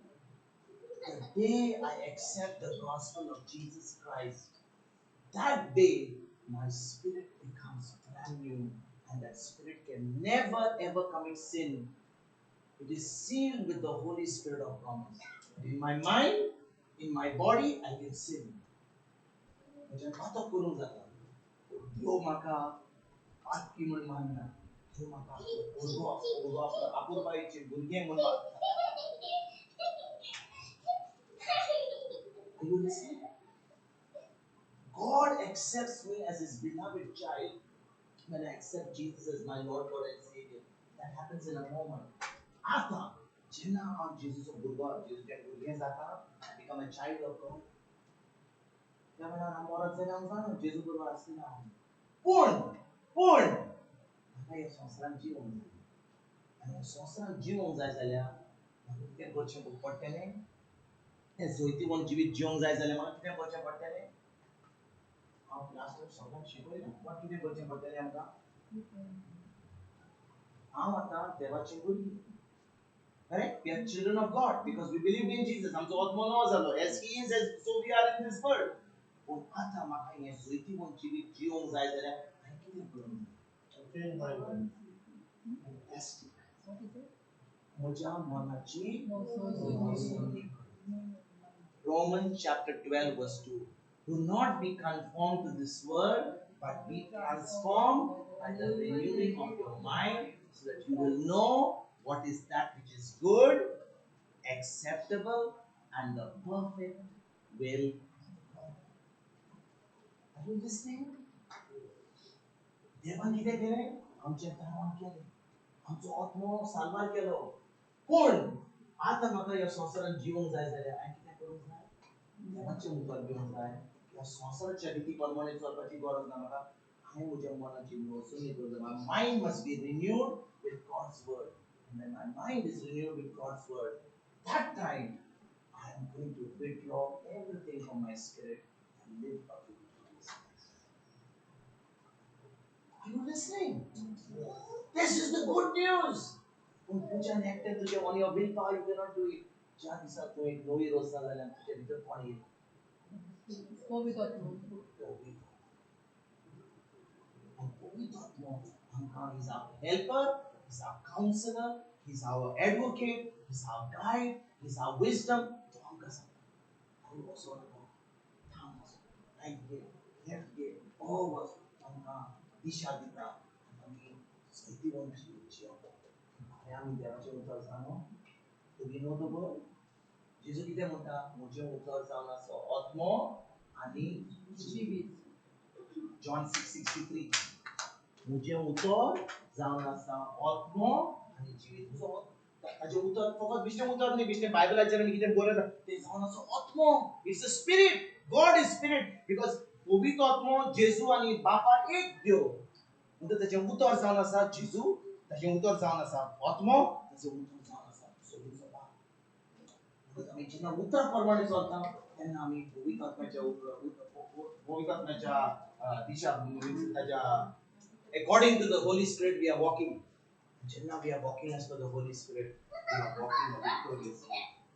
The day I accept the gospel of Jesus Christ, that day my spirit becomes brand new, and that spirit can never ever commit sin. It is sealed with the Holy Spirit of promise. In my mind, in my body, I can sin. Macam patok kurung zata. Yo maka atki mun manna. Yo maka ogo apur bai che burge mun ba. Are you listening? God accepts me as His beloved child when I accept Jesus as my Lord, God, and Savior. That happens in a moment. After, Jenna on Jesus of Burga, Jesus can Burga Zata, I become a child of God. Jangan orang senang sana, Jesus berwasi lah. Pun, maka yang sonsaran jiwang. Yang sonsaran jiwang zai zalya, maka kita bercakap berpatah ni. Zoiti wan jiwit jiwang zai zalya, maka kita bercakap berpatah ni. Last time someone shikoi na, what kita bercakap berpatah ni amka? Mata devachi buri. Correct? We are children of God because we believe in Jesus. हम तो आत्मा नवाज़ as He is, as so we are in this world. और आता मका ये जोइती one जीवित जीवों जाए जरा, आई कितने बोलूँ? Fantastic. What is it? मुझा मनाची No, Romans chapter 12 verse 2. Do not be conformed to this world, but be transformed by the renewing of your mind, so that you will know what is that which is good, acceptable, and the perfect will of God. Are you listening? देवान किती केले? आमच्या धर्मान केले. आमचो आत्मा सालवार केलो. कोण? आता म्हाका या संवसारान जिवंक जाय जाल्यार हांवें कितें करूंक जाय? देवाचें उतर घेवंक जाय. ह्या संवसाराच्या रिती प्रमाणे चलपाची गरज ना म्हाका. हांवें म्हज्या मनाची नोंदणी करूंक जाय. My mind must be renewed with God's word. And when my mind is renewed with God's word, that time I am going to withdraw everything from my spirit and live up to Jesus. Are you listening? This is the good news. तुझ्या नेकटे तुझ्या on your willpower you cannot do it. ज्या दिसा तू एक नवी रोज जाल्यार तुझ्या भितर कोण येईल? He's our helper, He's our counselor, He's our advocate, He's our guide, He's our wisdom. तो हमका सब वो सोना Thomas, right here, left here, all was हमका दिशा देता. आम्ही सहिती वंशी आणि आम्ही देवाचे उतर जाणो. Do we know the word? जेजू कितें म्हणटा? म्हजें उतर जावन आसा आत्मो आनी जिवीत. John 6:63. म्हजें उतर जावन आसा आत्मो आनी जिवीत. ताजें उतर फकत बिश्टें उतर न्ही, बिश्टें बायबलाचेर आमी कितें बरयता तें जावन आसा आत्मो. It's a spirit. God is spirit because पवित्र आत्मो जेजू आनी बापा एक देव. म्हणटा ताजें उतर जावन आसा जेजू, ताजें उतर जावन आसा आत्मो, ताजें उतर जावन आसा सगळें बाप. आमी जेन्ना उतरा प्रमाणे चलता तेन्ना आमी पवित्र आत्म्याच्या दिशा ताच्या according to the Holy Spirit we are walking. जेन्ना we are walking as per the Holy Spirit, we are walking victoriously.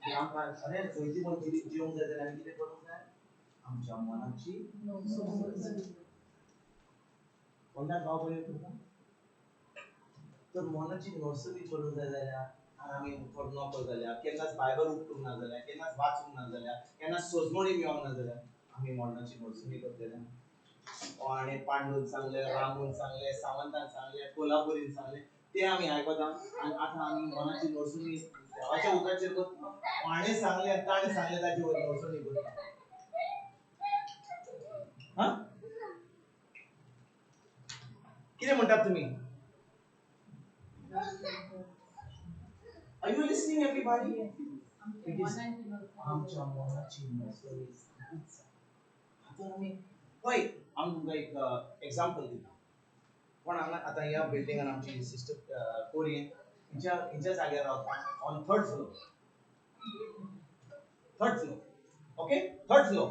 की आमकां अरे चोयती मन जिवंक जाय जाल्यार आमी कितें करूंक जाय? आमच्या मनाची कोणत्या भाव बरें तुका? तर मनाची नर्सरी करूंक जाय जाल्यार आमी नकळो जाल्यार केन्नाच बायबल उगडूंक ना जाल्यार केन्नाच वाचूंक ना जाल्यार केन्नाच सजमणी मेळोंक ना जाल्यार आम्ही मॉडर्नाची नोट्सनी करतले आणि पांडून सांगले रामून सांगले सावंतान सांगले कोल्हापुरीन सांगले ते आम्ही आयकता आणि आता आम्ही मनाची नोट्सनी देवाच्या उतराचेर करता पाणे सांगले आणि ताणे सांगले ताचे नोट्सनी करता हा किती म्हणतात तुम्ही Are you listening everybody? आमच्या It is मनाची नोट्स. आमच्या मनाची नोट्स आता आम्ही होय आम्ही तुमका एक एक्झाम्पल दिला पण हांगा आता ह्या बिल्डिंगान आमची सिस्टर कोरियन हिंच्या जाग्यार रावता on third floor okay third floor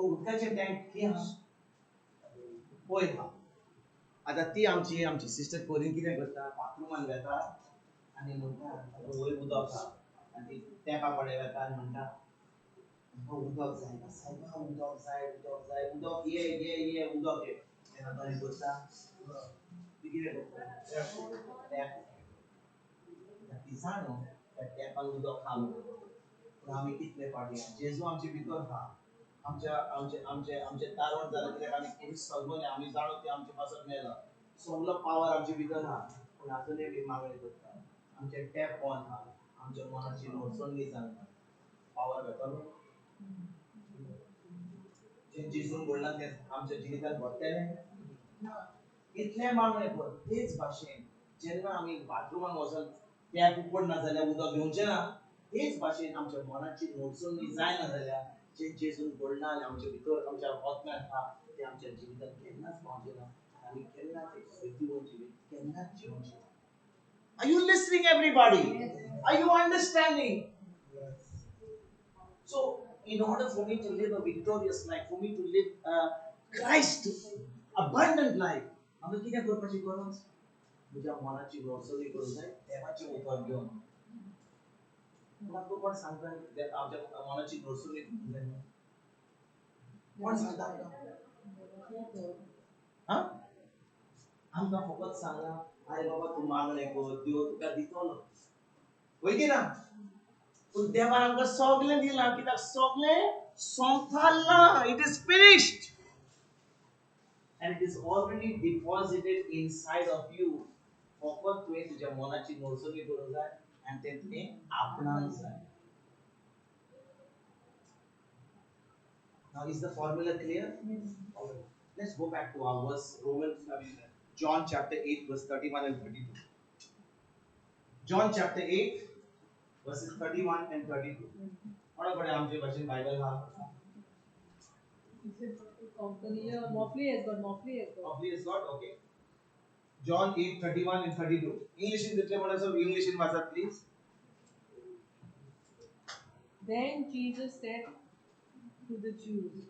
उदकाचे टँक ही हा पळय हा आता ती आमची सिस्टर कोरियन कितें करता बाथरूमान वेता आनी म्हणटा वयर उदक हा आनी ती टॅपा कडेन वेता आनी म्हणटा उदक जाय सायबा उदक जाय उदक ये उदक ये तेन्ना तो करता ती कितें करता टॅप ती जाणो त्या टॅपान उदक हा म्हणून पूण आमी कितले फावटी जेजू आमचे भितर हा आमचे तारण जालें कित्याक आमी पुलीस सगळे आमी जाणो ते आमचे पासत मेला सगळो पावर आमचे भितर हा पूण आजुनूय आमी मागणी करता आमचे टॅप ऑन हा आमच्या मनाची नोट्सोनी जाणा पावर घेतलो जे जेजून बोलला ते आमच्या जिवितांत घडटलें इतले मागणे कर तेच भाशेन जेन्ना आमी बाथरूमान वचून टॅप उगडना जाल्यार उदक घेवचें ना तेच भाशेन आमच्या मनाची नोट्सोनी जायना जाल्यार जे जेजून बोलना आनी आमच्या भितर आमच्या आत्म्यांत हा ते आमच्या जिवितांत केन्नाच पावचें ना आमी केन्नाच एक स्थितीवर जिवीत केन्नाच जिवंचे ना Are you listening everybody? Are you understanding? So, in order for me to live a victorious life, for me to live a Christ abundant life, आमी कितें करपाची गरज म्हज्या मनाची नोट्सोनी करूंक जाय देवाचें उतर घेवन म्हाका कोण सांगता आमच्या मनाची नोट्सोनी करूंक जाय कोण सांगता हा आमकां फकत सांगना अरे बाबा तूं मागणें कर देव तुका दितलो वय की ना पूण देवान आमकां सगळें दिलां कित्याक सगळें सोंपताल्ला it is finished and it is already deposited inside of you फकत तुवें तुज्या मनाची नोट्सोनी करूंक जाय आनी तें तुवें आपणाक जाय Now is the formula clear? Okay. Let's go back to our verse John chapter 8 verse 31 and 32. John chapter 8 verses 31 and 32. What about आमचे भाषेन बायबल हा Mofli has got. Mofli has got okay. John 8 31 and 32. English in the English in वाचत please. Then Jesus said to the Jews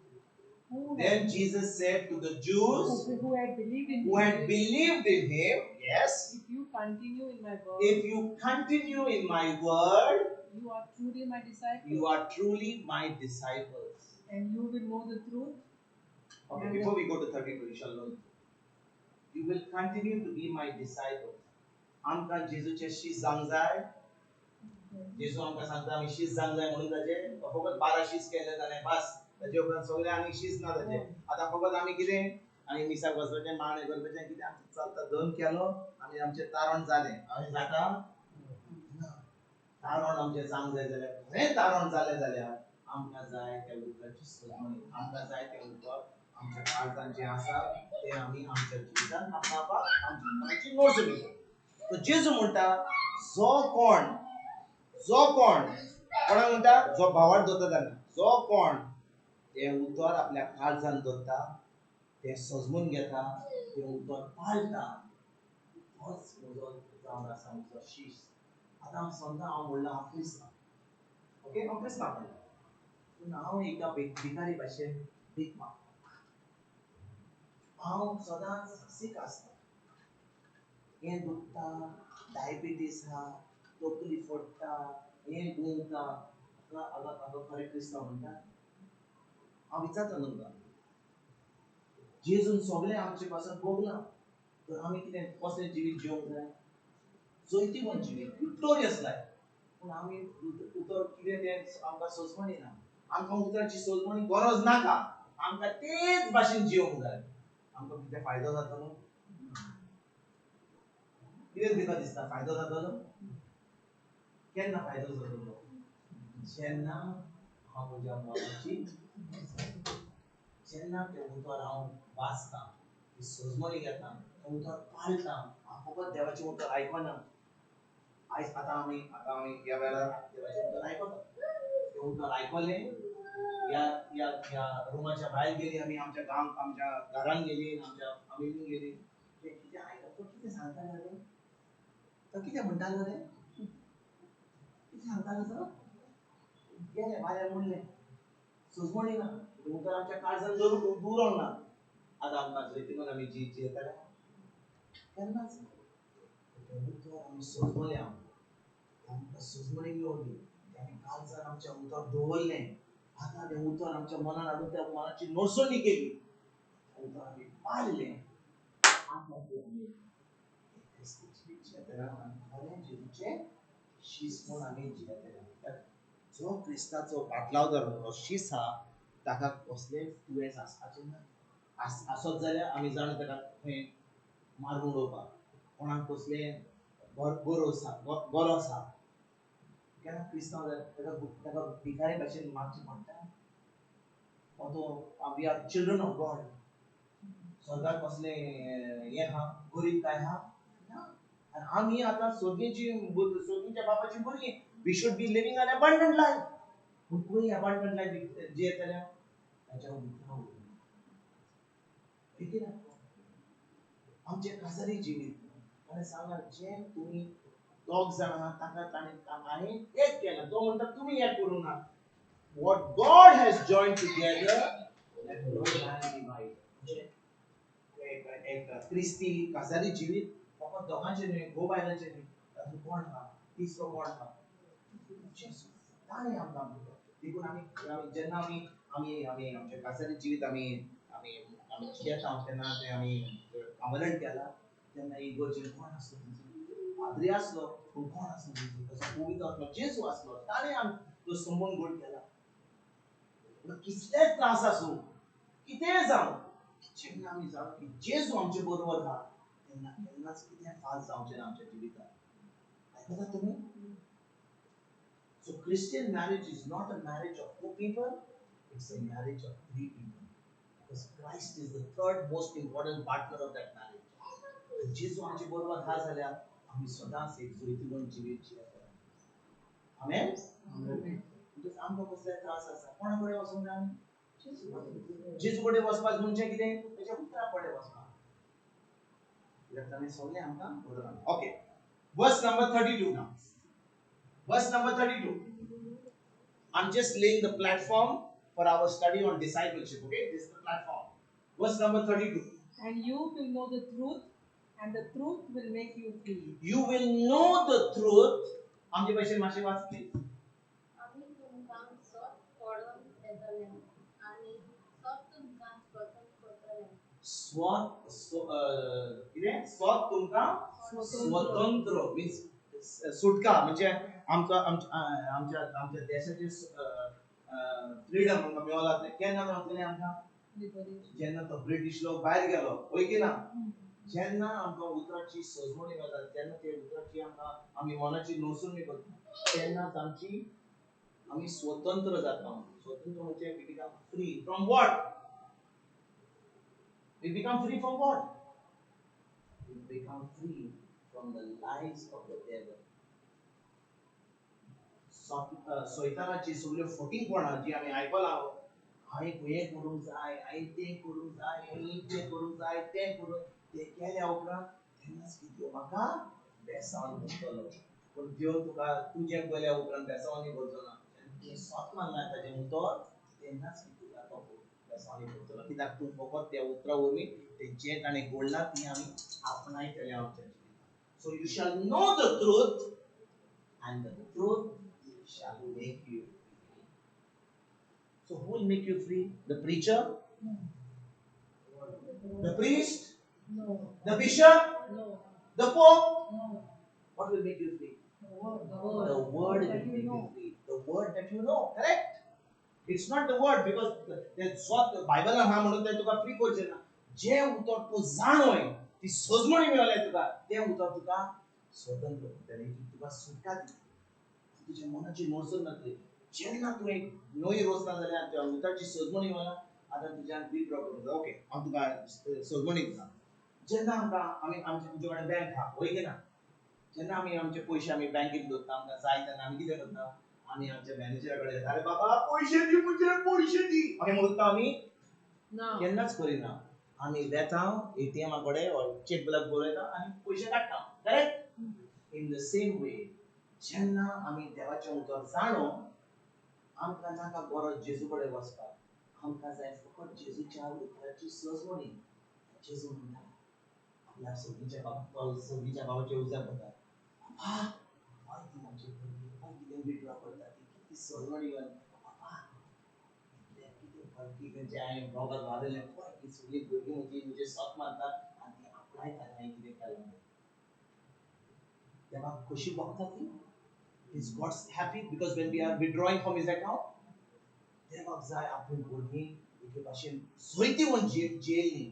Then Jesus said to the Jews who had believed in who had believed in him, yes, if you continue in my word, if you continue in my word, you are truly my disciples. you are truly my disciples. And you will know the truth. Okay, before we go to 32, you shall know. You will continue to be my disciples. आमकां जेजूचे शीस जावंक जाय जेजू आमकां सांगता आमी शीस जावंक जाय म्हणून ताचे फकत 12 शीस केले जाल्यार बस ताचे उपरांत सगळे आनी शीस ना ताचे आतां फकत आमी कितें आमी मिसाक वचपाचें मागणें करपाचें कितें आमचें चलता दोन केलो आनी आमचें तारण जालें अशें जाता तारण आमचें जावंक जाय जाल्यार खरें तारण जालें जाल्यार आमकां जाय त्या उदकाची सजमणी आमकां जाय तें उदक आमच्या काळजांत जें आसा तें आमी आमच्या जिवितांत आपणावपाक आमची मनाची नोट्स घेवप तो जेजू म्हणटा जो कोण कोणाक म्हणटा जो भावार्थ दवरता ताका जो कोण तें उतर आपल्या काळजांत दवरता तें सजमून घेता तें उतर पाळटा तोच म्हजो जावन आसा म्हजो शीश आतां हांव समजा हांव म्हणलां हांव क्रिस्तांव ओके हांव क्रिस्तांव पूण हांव एका भिकारी भाशेन भीक मागता हांव सदांच सीक आसता हें दुखता डायबिटीस हा तकली फोडटा हें गुंगता हाका खरें क्रिस्तांव म्हणटा हांव विचारता तुमकां जेजून सगळें आमचे पासून भोगलां तर आमी कितें कसलें जिवीत जिवंक जाय जैतिवंत जिवीत विक्टोरियस लायफ पूण आमी उतर कितें तें आमकां सजमणी ना आमकां उतराची सोजमणी गरज नाका आमकां तेच भाशेन जिवंक जाय आमकां कितें फायदो जातलो कितें तुका दिसता फायदो जातलो केन्ना फायदो जातलो जेन्ना हांव म्हज्या मोलाची जेन्ना तें उतर हांव वाचतां ती सोजमणी घेता तें उतर पाळटां हांव फकत देवाचें उतर आयकना आयज आतां आमी ह्या वेळार देवाचें उतर आयकता तें उतर आयकलें या रुमाच्या भायर गेली आमी आमच्या घरान गेली आमच्या फामिलीन गेली तें कितें आयकता तो कितें सांगतालो रे तो कितें म्हणटालो रे कितें सांगतालो तो गेलें भायर म्हणलें सोजमणी ना उतर आमच्या काळजान दवरूंक ना आतां आमकां जैतिनून आमी जियेताले केन्नाच तें उतर आमी सोजमलें आमकां सोजमणी मेळ्ळी आमी काळजान आमच्या उतर दवरलें आतां तें उतर आमच्या मनान हाडून त्या मनाची नोसोणी केली उतर आमी पाळलें आतां तें आमी क्रिस्ताची जियेतले खरें जेजूचें शीस म्हूण आमी जियेतले जो क्रिस्ताचो पाटलाव धरलो शीस आहा ताका कसलेंच दुयेंस आसपाचें ना आसत जाल्यार आमी जाण ताका खंय मारून उडोवपाक कोणाक कसलें गरज आहा केन्ना क्रिस्तांव ताका भिकारी भाशेन मागचें पडटा we are children of God स्वर्गाक कसलें हें आहा गरीब काय आहा आनी आमी आतां सोदीच्या बापाची भुरगीं we should be living an abundant life पूण खंय अबंडंट लायफ जियेतले ताच्या उतरां कितें आमचें काजारी जिवीत ताणें सांगलां जें तुमी दोग जाण आहा ताका हांवें एक केलां तो म्हणटा तुमी एक करूं ना what God has joined together let no man divide एक क्रिस्ती काजारी जिवीत फकत दोगांचें न्हय घोव बायलांचें न्हय तातूंत कोण आहा तिसरो कोण आहा जेजू ताणें आमकां देखून आमी जेन्ना आमी आमचें काजारी जिवीत आमी जियेता तेन्ना तें आमी कामलंट केलां तेन्ना इगोर्जेन कोण आसलो पाद्री आसलो पूण कोण आसलो ताचो पवित्र आत्मा जेजू आसलो ताणें आमकां संबंद घट केला कितलेच त्रास आसूं कितेंय जावं जेन्ना आमी जाणो की जेजू आमचे बरोबर आहा तेन्ना केन्नाच कितें फास जावचें ना आमच्या जिवितांत आयकता तुमी So Christian marriage is not a marriage of two people, it's a marriage of three people. Because Christ is the third most important partner of that marriage. जेजू आमचे बरोबर हा जाल्यार आमी सदांच एक जोडीतून जिवीत जियेता. आमेन? म्हणजे आमकां कसले त्रास आसा कोणा कडेन वचूंक जाय आमी जेजू कडेन वचपाक म्हणजे कितें ताच्या उतरा कडेन वचपाक कित्याक ताणें सगळें आमकां बरोवन okay verse number 32 now. Verse number 32. I'm just laying the platform for our study on discipleship. Okay, this is the platform. Verse number 32. And you will know the truth, and the truth will make you free. You will know the truth. आमचे पैसे मासे watch please. आम्ही तुमकां सत पडोवन येतले आनी सत तुमकां स्वतंत्र करतले. स्वत तुमकां स्वतंत्र means सुटका म्हणजे आमच्या देशाचे फ्रीडम आमकां मेळला केन्ना मेळटलें आमकां जेन्ना तो ब्रिटीश लोक भायर गेलो होय की ना जेन्ना आमकां उतराची सोजमणी मेळटा जेन्ना ते उतराची आमी मनाची नोसोणी करता तेन्नाच आमी स्वतंत्र जाता स्वतंत्र म्हणजे we become free from what we become free from what we become free from the lies of the devil सैतानाची सगळ्यो फटींगपणां जी आमी आयकलां हांवें हें करूंक जाय हांवें तें करूंक जाय हांवें तें करूंक जाय तें करून तें केल्या उपरांत तेन्नाच कितें म्हाका बेसांवन भरतलो पूण देव तुका तुजें केल्या उपरांत बेसांवनी भरचो ना तें स्वत मानलां ताजें उतर तेन्नाच कितें तुका तो बेसांवनी भरतलो कित्याक तूं फकत त्या उतरा वरवीं तें जें ताणें घडलां ती आमी आपणायतले आमच्या जिवितांत so you shall know the truth and the truth shall make you free. So who will make you free? The preacher? No. The priest? No. The bishop? No. The pope? No. What will make you free? The word. The word will make you free. The word that you know, correct? It's not the word because the स्वत Bible हा म्हणून ते तुका free करचे ना जे उतर तू जाणोय ती सोजमणी मिळाले तुका ते उतर तुका स्वतंत्र करतले तुका सुटका दितली तुझ्या मनाची मोडसण जातली जेन्ना तू एक नवी रोजना जाल्यार त्या उतरची सोजमणी मेळना आता तुज्यान विथड्रॉ करूंक जाय ओके हांव तुका सोजमणी दिता जेन्ना आमकां आमचे तुजे कडेन बँक आहा होय की ना जेन्ना आमी आमचे पयशे आमी बँकेत दवरता आमकां जाय तेन्ना आमी कितें करता आमी आमच्या मॅनेजरा कडेन येता अरे बाबा पयशे दी अशें म्हणटा आमी No. केन्नाच करिना आमी वेता एटीएमा कडेन चेक बुलाक बरयता आनी पयशे काडटा correct in the same way जेन्ना आमी देवाचें उतर जाणो आमकां नाका गरज जेजू कडेन वचपाक आमकां जाय फकत जेजूच्या उतराची सजवणी जेजू म्हणटा आपल्या सगळीच्या बाबाचे उजार करता हय ती आमची भुरगीं हय कितें विड्रॉ करता ती कितली सजवणी घेवन बाबा कितें फरकी तेंचे हांवें ब्लॉगार घालयलें पळय ती सगळीं भुरगीं म्हजे सत मारतात आनी ती आपणायता हांवें कितें केलां देवाक कशी भोगता ती Is God happy because when we are withdrawing from His account? देवाक जाय आपूण भुरगीं एके भाशेन जोयती म्हूण जियेलीं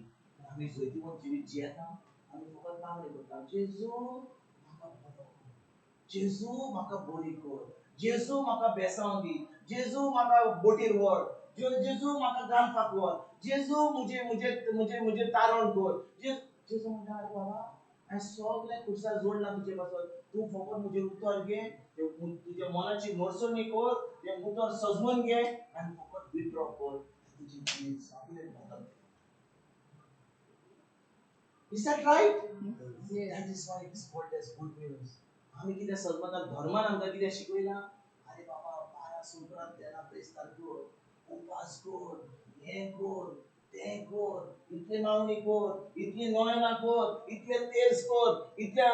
आमी जोयती म्हूण जिवीत जियेता आमी फकत मागणी करता जेजू म्हाका बरो कर जेजू म्हाका बरी कर जेजू म्हाका बेसांव दी जेजू म्हाका बोटीर व्हर जेजू म्हाका गांफाक व्हर जेजू मुजे तारण कर जेजू म्हणटा अरे बाबा हांवें सगळें खुर्सा जोडलां तुजे पासत तूं फकत म्हजें उतर घे तुज्या मनाची मोडसणी कर तें उतर सजमून घे आनी फकत विथड्रॉ कर तुजें जिवीत सगळें बदल Is that right? Yes. That is why it is called as good news. आमी कितें सजमता धर्मान आमकां कितें शिकयलां अरे बाबा 12 सुत्रांत तेन्ना प्रेस्तार कर उपास कर हें कर तें कर इतली मागणी कर इतली नोयना कर इतले तेर्स कर इतल्या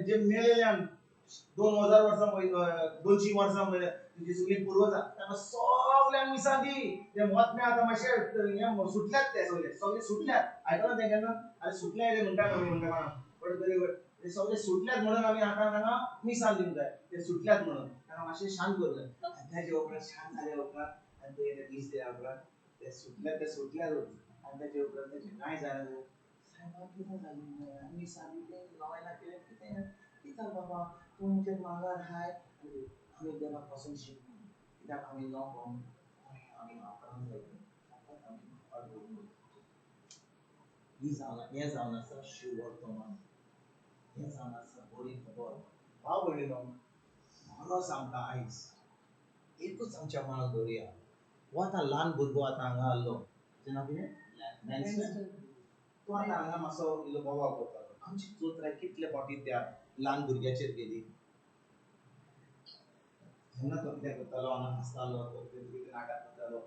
जे मेलेल्यांक 2000 वर्सां 200 वर्सां तुजी सगळी पुर्वजां ताका सगळ्यांक मिसां दी ते मोतमे आतां मातशे सुटल्यात ते सगळे सुटल्यात आयकलां तें केन्ना अरे सुटले रे म्हणटा आमी म्हणटा कोणा बट तरी ते सगळे सुटल्यात म्हणून आमी आतां तांकां मिसां दिवंक जाय ते सुटल्यात म्हणून तांकां मातशें शांत करूंक जाय आनी ताजे उपरांत शांत जाले उपरांत आनी ते दीस दिल्या उपरांत ते सुटल्यारूच आनी ताजे उपरांत ताचें कांय जायना जालें सायबा कितें जालें मिसां दिली नोयना केलें कितें कित्याक बाबा तूं म्हजे मागार हाय आमी देवाक पासून शिकू कित्याक आमी नको आमी आपणाक जाय फकत आमी अडवून हें जावन आसा शिव वर्तमान हें जावन आसा बरी खबर भाव भयणीनो बरोच आमकां आयज एकूच आमच्या मनाक दवरुया हो आतां ल्हान भुरगो आतां हांगा आहलो ताचें नांव कितें लॅन्स्टन तो आतां हांगा मातसो इल्लो बोवाळ करतालो आमची चोत्राय कितले फावटी त्या ल्हान भुरग्याचेर गेली जेन्ना तो कितें करतालो हांगा हांसतालो तो कितें नाटक करतालो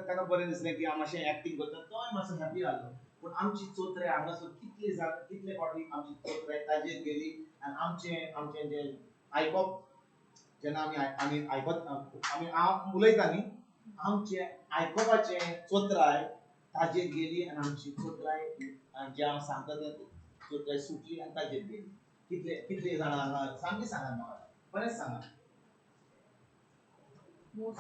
ताका बरें दिसलें की हांव मातशें एक्टींग करता तोय मातसो हॅपी जालो पूण आमची चोत्राय हांगासर कितले फावटी आमची चोत्राय ताजेर गेली आनी आमचें जें आयकप जेन्ना आमी आयकत हांव उलयता न्ही आमचें आयकपाचें चोत्राय ताजेर गेली आनी आमची चोत्राय जें हांव सांगता तें चोत्राय सुटली आनी ताजेर गेली कितले जाणां हांगा सामकी सांगात म्हाका बरेंच सांगा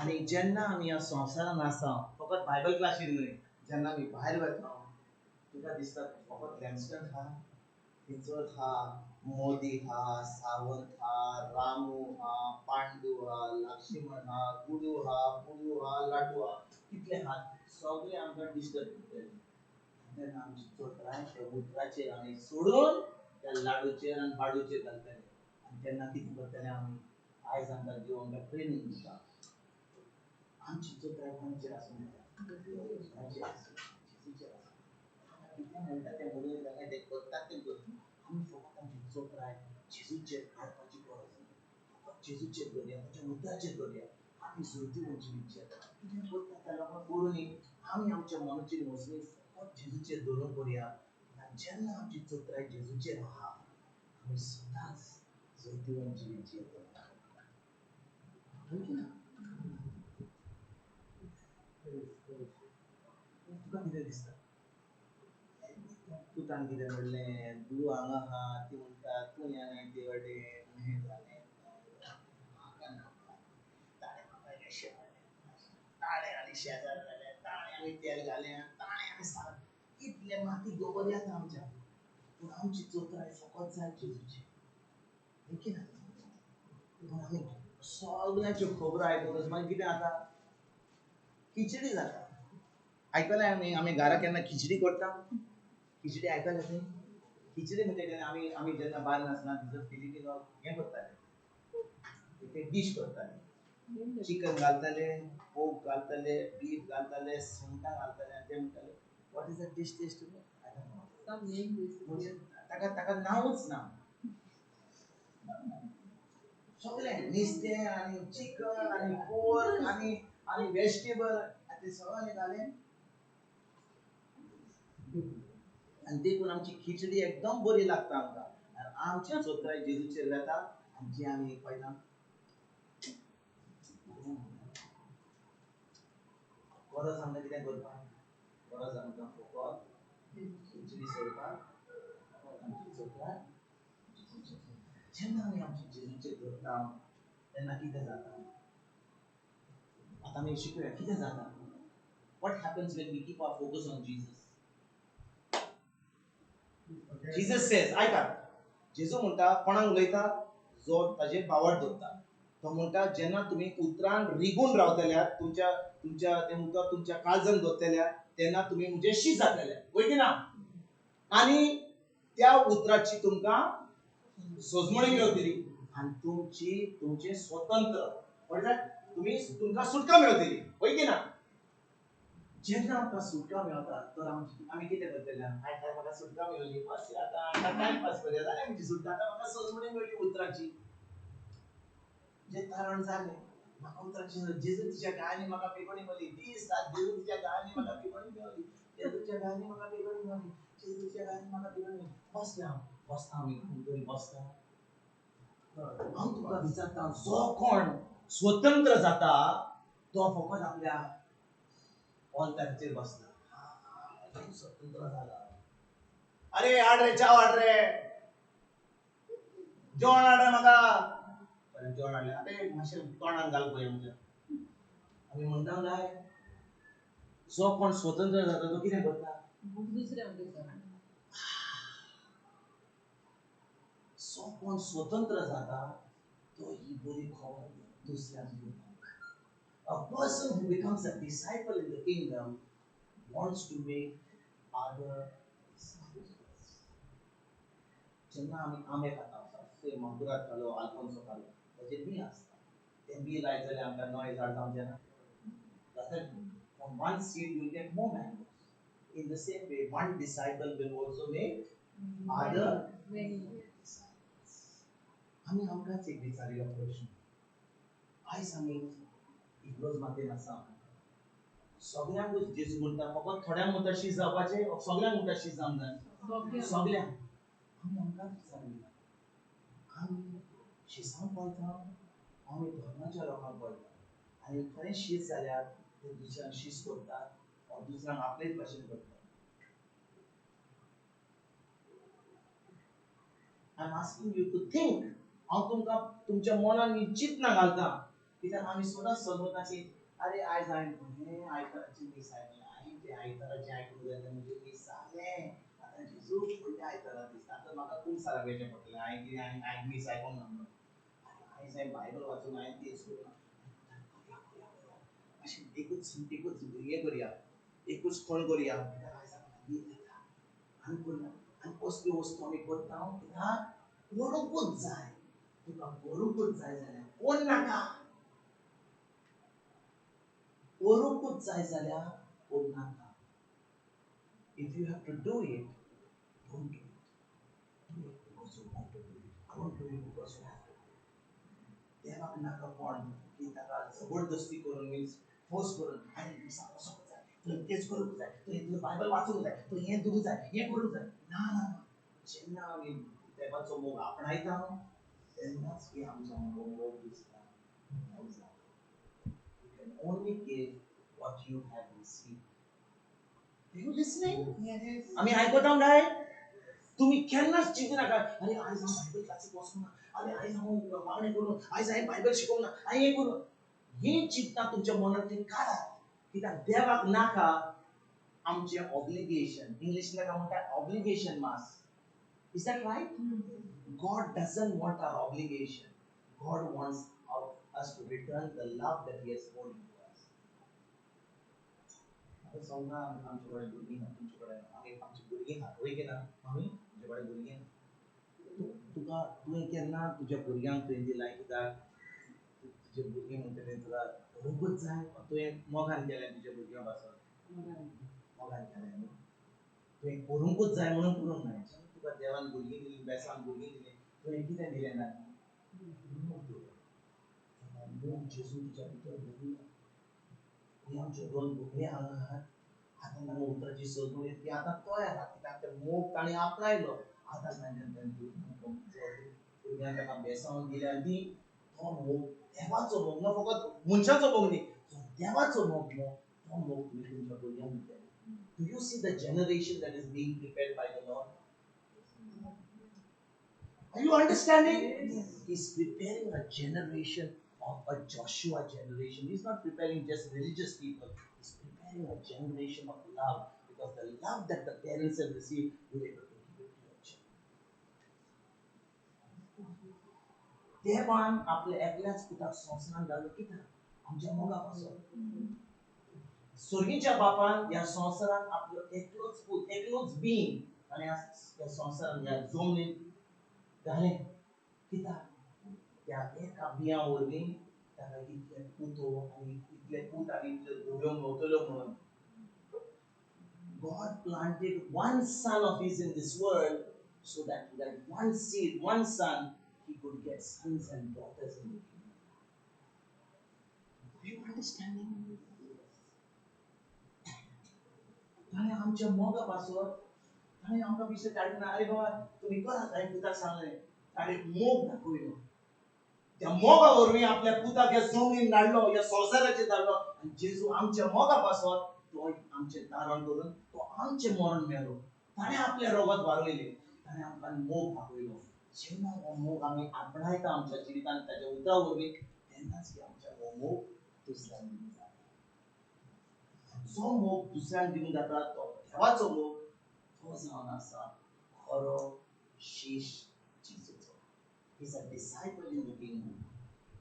आनी जेन्ना आमी ह्या संवसारान आसा फकत बायबल क्लासीन न्हय जेन्ना आमी भायर वता तुका दिसता फकत लॅम्स्टन आहा थंयसर आहा मोदी आहा सावंत आहा रामू आहा पांडू आहा लक्ष्मण आहा गुडू आहा लाडू आहा कितले आहा सगळे आमकां डिस्टर्ब करतले तेन्ना आमची चोत्राय त्या उतराचेर आमी सोडून त्या लाडूचेर आनी बाडूचेर घालतले आनी तेन्ना कितें करतले आमी आयज आमकां देव आमकां ट्रेनींग दिता आमची चोत्राय कोणाचेर आसूं येता जेजूचेर आसूं कितें म्हणटा तें म्हणून जाल्यार ते करतात तें करूं आमी फकत आमची चोत्राय जेजूचेर काडपाची गरज ना फकत जेजूचेर दवरया ताच्या उतराचेर दवरया आमी जोयती म्हूण जिवीत जियेता कितें करता त्या लोकांक करूं न्ही आमी आमच्या मनाची मोजणी फकत जेजूचेर दवरून करुया आनी जेन्ना आमची चोत्राय जेजूचेर आहा आमी सदांच जोयती म्हूण जिवीत जियेता तुका कितें दिसता तूं तांकां कितें म्हणलें तूं हांगा आहा ती म्हणटा तूं येनाय ते कडेन हें जालें म्हाका नाका ताणें म्हाका इलेक्शन शेजार घाले ताणे आमी तेल घाले ताणे आमी सारके इतले माती गोबर येता आमच्या पूण आमची चोत्राय फकत जाय जेजूची देखीन पूण आमी सगळ्यांच्यो खबरो आयकूनच मागीर कितें जाता खिचडी जाता आयकलां आमी घरा केन्ना खिचडी करता खिचडी आयकलां तुमी खिचडी म्हणजे कितें आमी जेन्ना बारीक आसना भितर फिलिपीन हें करताले ते डीश करताले चिकन घालताले पोर्क घालताले बीफ घालताले सुंगटां घालताले आनी ते म्हणटाले what is the dish taste Some name this. म्हणजे ताका नांवूच ना सगळें नुस्तें आनी चिकन आनी पोर्क आनी वेजिटेबल ते सगळें घालें आनी देखून आमची खिचडी एकदम बरी लागता आमकां आमची चोत्राय जेजूचेर वता आनी जी आमी पळयता परस आमकां कितें करपाक परस आमकां फकत खिचडी सोडपाक आमची चोत्राय जेन्ना आमी आमच्या जेजूचेर धरता तेन्ना कितें जाता आतां आमी शिकूया कितें जाता what happens when we keep our focus on Jesus Jesus says ऐका जेजू म्हणटा कोणाक उलयता जो ताजे बावट धरता तो म्हणटा जेन्ना तुमी उतरान रिगून रावतल्यात तुमच्या ते उतर तुमच्या काळजान दवरतल्यात तेन्ना तुमी म्हजेशी जातले वय की ना आनी त्या उतराची तुमकां सोजमणी मेळटली आनी तुमचे स्वतंत्र म्हणजे तुमकां सुटका मेळटली वय की ना जेन्ना आमकां सुटका मेळटा तर आमी कितें करतले आयतार म्हाका सुटका मेळ्ळी बस आतां टायम पास करूया जालें आमची सुटका आतां म्हाका सोजमणी मेळ्ळी उतराची जे तारण जालें म्हाका उतराची जेजूच्या गायांनी म्हाका पेगोणी मेळ्ळी दीस रात जेजूच्या गायांनी म्हाका पेगोणी मेळ्ळी जेजूच्या गायांनी म्हाका पेगोणी मेळ्ळी जेजूच्या गायांनी म्हाका पेगोणी मेळ्ळी बसता आमी खंय तरी बसता हांव तुका विचारता जो कोण स्वतंत्र जाता तो फकत आपल्या ऑल्टाराचेर बसता स्वतंत्र जाला अरे हाड रे चाव हाड रे जेवण हाड रे म्हाका जेवण हाडलें आतां मातशें तोंडान घाल पळय आमच्या आमी म्हणटा काय जो कोण स्वतंत्र जाता तो कितें करता दुसऱ्या उलयता. जो कोण स्वतंत्र जाता तो ही बरी खबर दुसऱ्याक दिवता A person who becomes a disciple in the kingdom wants to make other disciples. जेन्ना आमी आंबे खाता से मंगुरात खालो आल्फोन्सो खालो ताचे बी आसता ते बी लायत जाल्यार आमकां नवे झाड जावचें ना जाता from one seed you get more mangoes in the same way one disciple will also make other disciples आमी आमकांच एक विचारया प्रश्न आयज आमी इग्लोज मातेन आसा सगळ्यांकूच जेजू म्हणटा फकत थोड्यांक म्हणटा शीज जावपाचें सगळ्यांक म्हणटा शीज जावंक जाय सगळ्यांक आमी आमकांच विचारया आमी शिसांक पळयता आमी धर्माच्या लोकांक पळयता आनी खरें शीज जाल्यार ते दुसऱ्यांक शीज करतात वा दुसऱ्यांक आपलेच भाशेन करतात I am asking you to think हांव तुमकां तुमच्या मनान चिंतना घालता कित्याक आमी सदांच समजता की अरे आयज हांवें आयताराची मीस आयकलें हांवें तें आयताराचें आयकूंक जाय म्हणजे मीस जालें आतां जेजू फुडल्या आयतारा दिसता आतां म्हाका खूब साराक येवचें पडटलें हांवें कितें हांवें मीस आयकोंक ना म्हणून आयज हांवें बायबल वाचून हांवें तेच करूं ना अशें एकूच हें करया एकूच खण करया आयज आमी करूया आनी कसल्यो वस्तू आमी करता कित्याक करूंकूच जाय तुका करूंकूच जाय जाल्यार कोण नाका करूंकूच जाय जाल्यार कोण नाका if you have to do it don't do it do it because you want to do it don't do it because you have to do it देवाक नाका कोण की ताका जबरदस्ती करून मीन्स फोर्स करून आनी मिसाक वचूंक जाय तुवें तेच करूंक जाय तुवें बायबल वाचूंक जाय तुवें हें करूंक जाय हें करूंक जाय ना ना जेन्ना आमी देवाचो मोग आपणायता तेन्नाच की आमचो मोग दिसता you can only give what you have received. Are you listening? Yes. आमी आयकता काय तुम्ही केन्नाच चिंतू नाका अरे आयज हांव बायबल क्लासीक वचूंक ना अरे आयज हांव मागणें करूं आयज हांवें बायबल शिकोवंक ना हांवें हें करूं हें चिंतना तुमच्या मनांतल्यान काडात कित्याक देवाक नाका आमचे ऑब्लिगेशन. इंग्लिशला काय म्हणतात obligation mass. Is that right? God doesn't want our obligation. God wants us to return the love that He has poured into us. आता समजा आमच्याकडे भुरगीं ना, तुमच्याकडे आमची भुरगीं ना, होय की ना मामी? तुमच्याकडे भुरगीं ना. तुवें केन्ना तुज्या भुरग्यांक तुवें दिलां कित्याक तुजे भुरगीं म्हणटकीर तुका पळोवंकूच जाय, तुवें मोगान केलें तुज्या भुरग्यां पासून मोगान केलें न्हू. तुवें करूंकूच जाय म्हणून करूंक ना. तुका देवान भुरगीं दिलीं, बेसान भुरगीं दिलीं, तुवें कितें दिलें ना? मोग दिलें. मोग जेजू तुज्या भितर भरुया. ही आमच्यो दोन भुरगीं हांगा आहात. आतां उतराची सोदून ती आतां तयार आहा कित्याक ते मोग ताणें आपणायलो. आतां तांच्यान भुरग्यांक ताका बेसांव दिल्यार ती तो मोग देवाचो मोग ना, फकत मनशाचो मोग न्ही, तो देवाचो मोग न्हू. तो मोग तुमी तुमच्या भुरग्यांक दिता. Do you see the generation that is being prepared by the Lord? Are you understanding? Yes. He's preparing a generation of a Joshua generation. He's not preparing just religious people. He's preparing a generation of love, because the love that the parents have received, you're able to give it to your children. देवान आपल्या एकल्याच पुताक संवसारांत घालो कित्याक आमच्या मोगापासून. स्वर्गीच्या बापान ह्या संवसारांत आपलो एकलोच पूत, एकलोच बीन आनी ह्या संवसारांत ह्या जमनीत घालें कित्याक त्या एका बिया वरवीं ताका इतले पुतो आनी इतले पूत आनी इतल्यो घोड्यो मेवतल्यो म्हणून. God planted one son of His in this world so that one seed, one son, He could get sons and daughters in the kingdom. Are you understanding? ताणें आमच्या मोगापासून ताणें आमकां विशय काडून अरे बाबा तुमी करात हांवें पुताक सांगलें. ताणें मोग दाखयलो. त्या मोगा वरवीं आपल्या पुताक ह्या जमनीन धाडलो, ह्या संवसाराचेर धाडलो आनी जेजू आमच्या मोगापासून तो आमचें धारण करून तो आमचें मरण मेलो. ताणें आपलें रगत वारयलें. ताणें आमकां मोग दाखयलो. जेन्ना हो मोग आमी आपणायता आमच्या जिवितांत ताच्या उतरा वरवीं, तेन्नाच आमच्या हो मोग दुसऱ्यांक दिवंक जाता. जो मोग दुसऱ्यांक दिवंक जाता तो देवाचो मोग, तो जावन आसा खरो शिश्य जेजूचो. He's a disciple in the kingdom.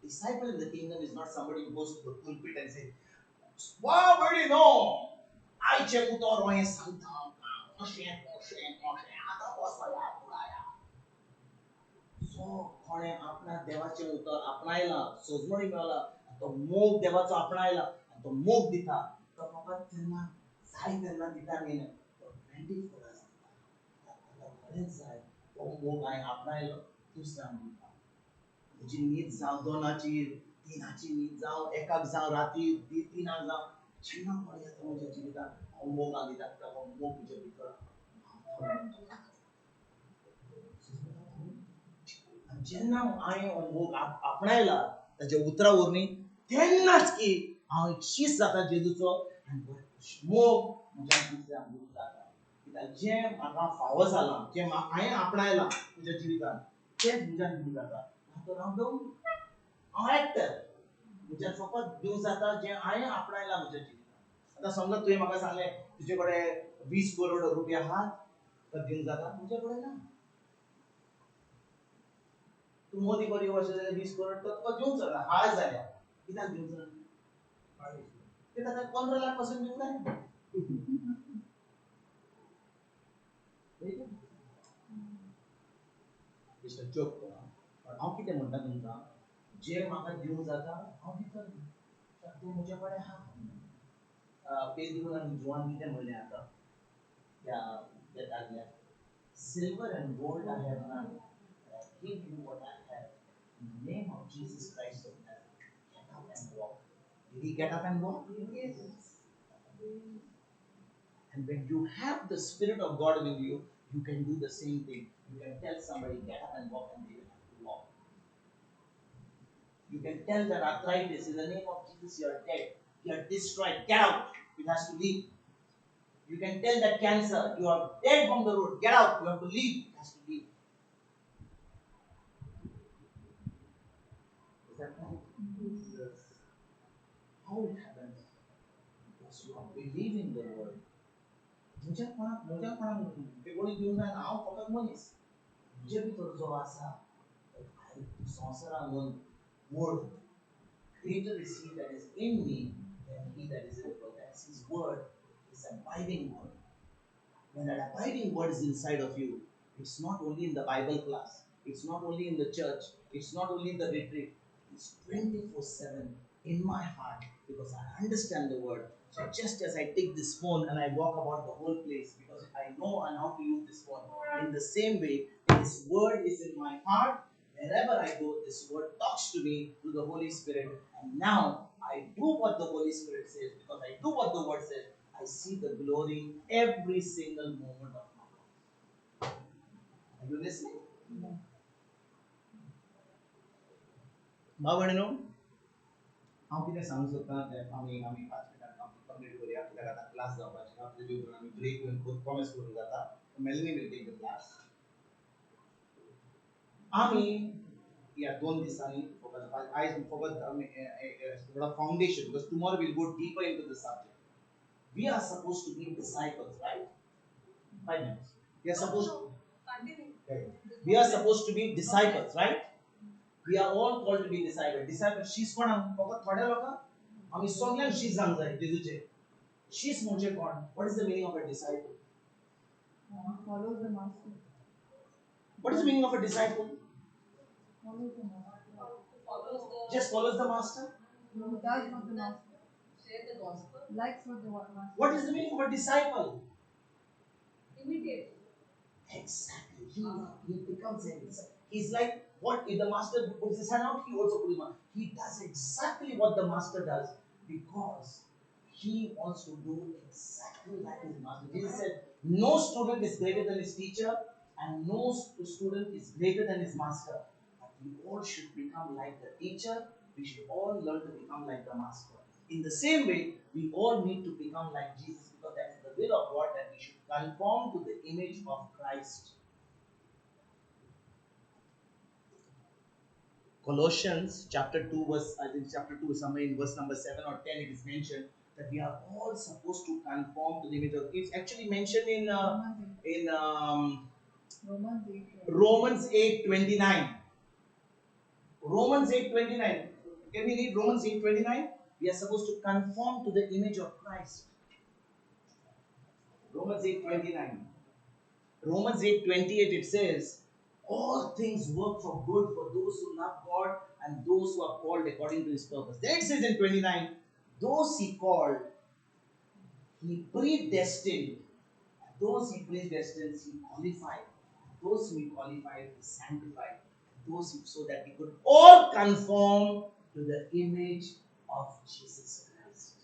Disciple in the kingdom is not somebody who goes to the pulpit and says, "Wow, where do you know? आयचे उतर हांवें सांगता आमकां अशें आतां बसया पुराया." जो कोणें आपणा देवाचें उतर आपणायलां, सोजमणी मेवला, तो मोग देवाचो आपणायला आनी तो मोग दिता, तो फकत तेन्ना जाय तेन्ना दिता न्ही, तो 24 hours दिता. ताका खरेंच जाय तो मोग हांवें आपणायलो दुसऱ्यांक दिता. म्हजी न्हीद जावं 2ची, 3ची न्हीद जावं 1 जावं राती 3 जावं, जेन्ना कोण येता म्हज्या जिवितांत हांव मोगान दिता कित्याक हो मोग म्हज्या भितर जेन्ना हांवें हो मोग आपणायला ताच्या उतरा वरवीं, तेन्नाच की हांव एक शिश्य जाता जेजूचो आनी मोग म्हज्या दुसऱ्यांक दिवंक जाता. कित्याक जें म्हाका फावो जालां, जें हांवें आपणायलां म्हज्या जिवितांत, तें तुज्यान दिवंक जाता. तर हांव एक्टर, म्हज्यान फकत दिवंक जाता जें हांवें आपणायलां म्हज्या जिवितांत. आतां समजा तुवें म्हाका सांगलें तुजे कडेन 20 करोड रुपया आहात, तर दिवंक जाता? तुजे कडेन ना. तूं मोदी कडेन वचत जाल्यार 20 करोड तो तुका दिवंक जाता, हाय जाल्यार कित्याक दिवंक जाय? ते ताका 15 लाख पासून दिवंक जाय. मिस्टर जोक पण हांव कितें म्हणटा तुमकां, जें म्हाका दिवंक जाता हांव दिता. तें म्हजे कडेन आहा. पेद्रू आनी जुवान कितें म्हणलें आतां त्या दादल्याक, silver and gold I have none, but I give you what I have. In the name of Jesus Christ of Nazareth, get up and walk. Did he get up and walk? Yes. And when you have the Spirit of God in you, you can do the same thing. You can tell somebody, get up and walk, and they will have to walk. You can tell that arthritis, in the name of Jesus, you are dead. You are destroyed. Get out. It has to leave. You can tell that cancer, you are dead from the road. Get out. You have to leave. It has to leave. Is that right? Yes. How it happens? Because you are believing the word. म्हज्या कोणाक ते कोणी दिवंक जायना हांव फकत मनीस म्हजे भितर जो आसा भायर संवसारान मूळ greater is he that is in me than he that is in the world. That's his word, his abiding word. When that abiding word is inside of you, it's not only in the Bible class, it's not only in the church, it's not only in the retreat, it's 24/7 in my heart because I understand the word. So just as I take this phone and I walk about the whole place because I know and how to use this phone, in the same way, this word is in my heart. Wherever I go, this word talks to me through the Holy Spirit. And now I do what the Holy Spirit says because I do what the word says. I see the glory every single moment of my life. Are you listening? भावणेनो हांव कितें सांगूंक सोदतां तें आमी 5 मिनटां complete करुया कित्याक आतां क्लास जावपाची आहा तेजे उपरांत आमी ब्रेक घेवन खूब प्रॉमिस करूंक जाता Melanie will take the class आमी ह्या 2 दिसांनी फकत आयज फकत थोडा foundation because tomorrow will go deeper into the subject we are supposed to be disciples right 5 minutes we are supposed we are supposed to be disciples right we are all called to be disciples disciples शीस कोणाक फकत थोड्या लोकांक आमी सगळ्यांक शीस जावंक जाय जेजूचे शीस म्हणजे कोण what is the meaning of a disciple Follows the master. what is the meaning of a disciple Follows the master. Follows the just follows the master Who does what the master share the gospel. likes what the master. what is the meaning of a disciple Imitate. exactly he becomes a disciple he's like what if the master puts his hand out he also puts his hand he does exactly what the master does because he wants to do exactly like his master. Jesus said, no student is greater than his teacher and no student is greater than his master. But we all should become like the teacher. We should all learn to become like the master. In the same way, we all need to become like Jesus because that is the will of God that we should conform to the image of Christ. Colossians chapter 2 verse I think chapter 2 somewhere in verse number 7 or 10 it is mentioned that we are all supposed to conform to the image of it's actually mentioned in Romans 8:29 Romans 8:29 can we read Romans 8:29 we are supposed to conform to the image of Christ Romans 8:29 Romans 8:28 it says all things work for good for those who love God and those who are called according to his purpose. Then it says in 29, those he called, he predestined. Those he predestined, he qualified. Those who he qualified, he sanctified. Those who, so that we could all conform to the image of Jesus Christ.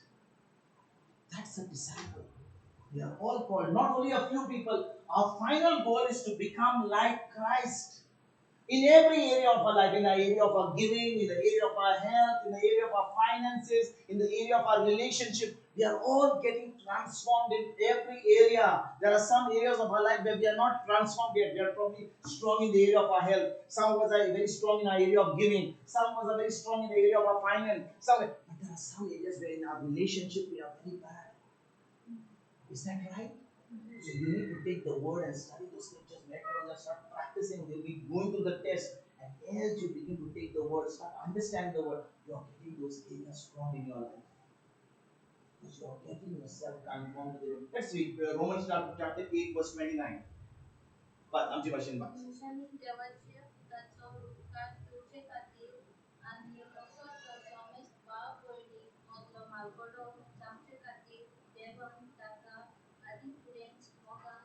That's a disciple. We are all called, not only a few people. Our final goal is to become like Christ. In every area of our life, in the area of our giving, in the area of our health, in the area of our finances, in the area of our relationship, we are all getting transformed in every area. There are some areas of our life where we are not transformed yet. We are probably strong in the area of our health. Some of us are very strong in our area of giving. Some of us are very strong in the area of our finance. But there are some areas where in our relationship we are very bad. Is that right? So you need to take the word and study the scriptures, meditate on that, start practicing. You'll be going through the test, and as you begin to take the word, start understand the word, you are getting those areas strong in your life. Because you are getting yourself conformed to the word. Let's read Romans chapter 8, verse 29. But आमची भाषेन बघ. दिवसांनी देवाचे पुताचो उपकार करचे खातीर आनी असो तो समेस्त भाव भयणी मदलो मालगडो जावचे खातीर देवान ताका आदी फुडेंच मोगान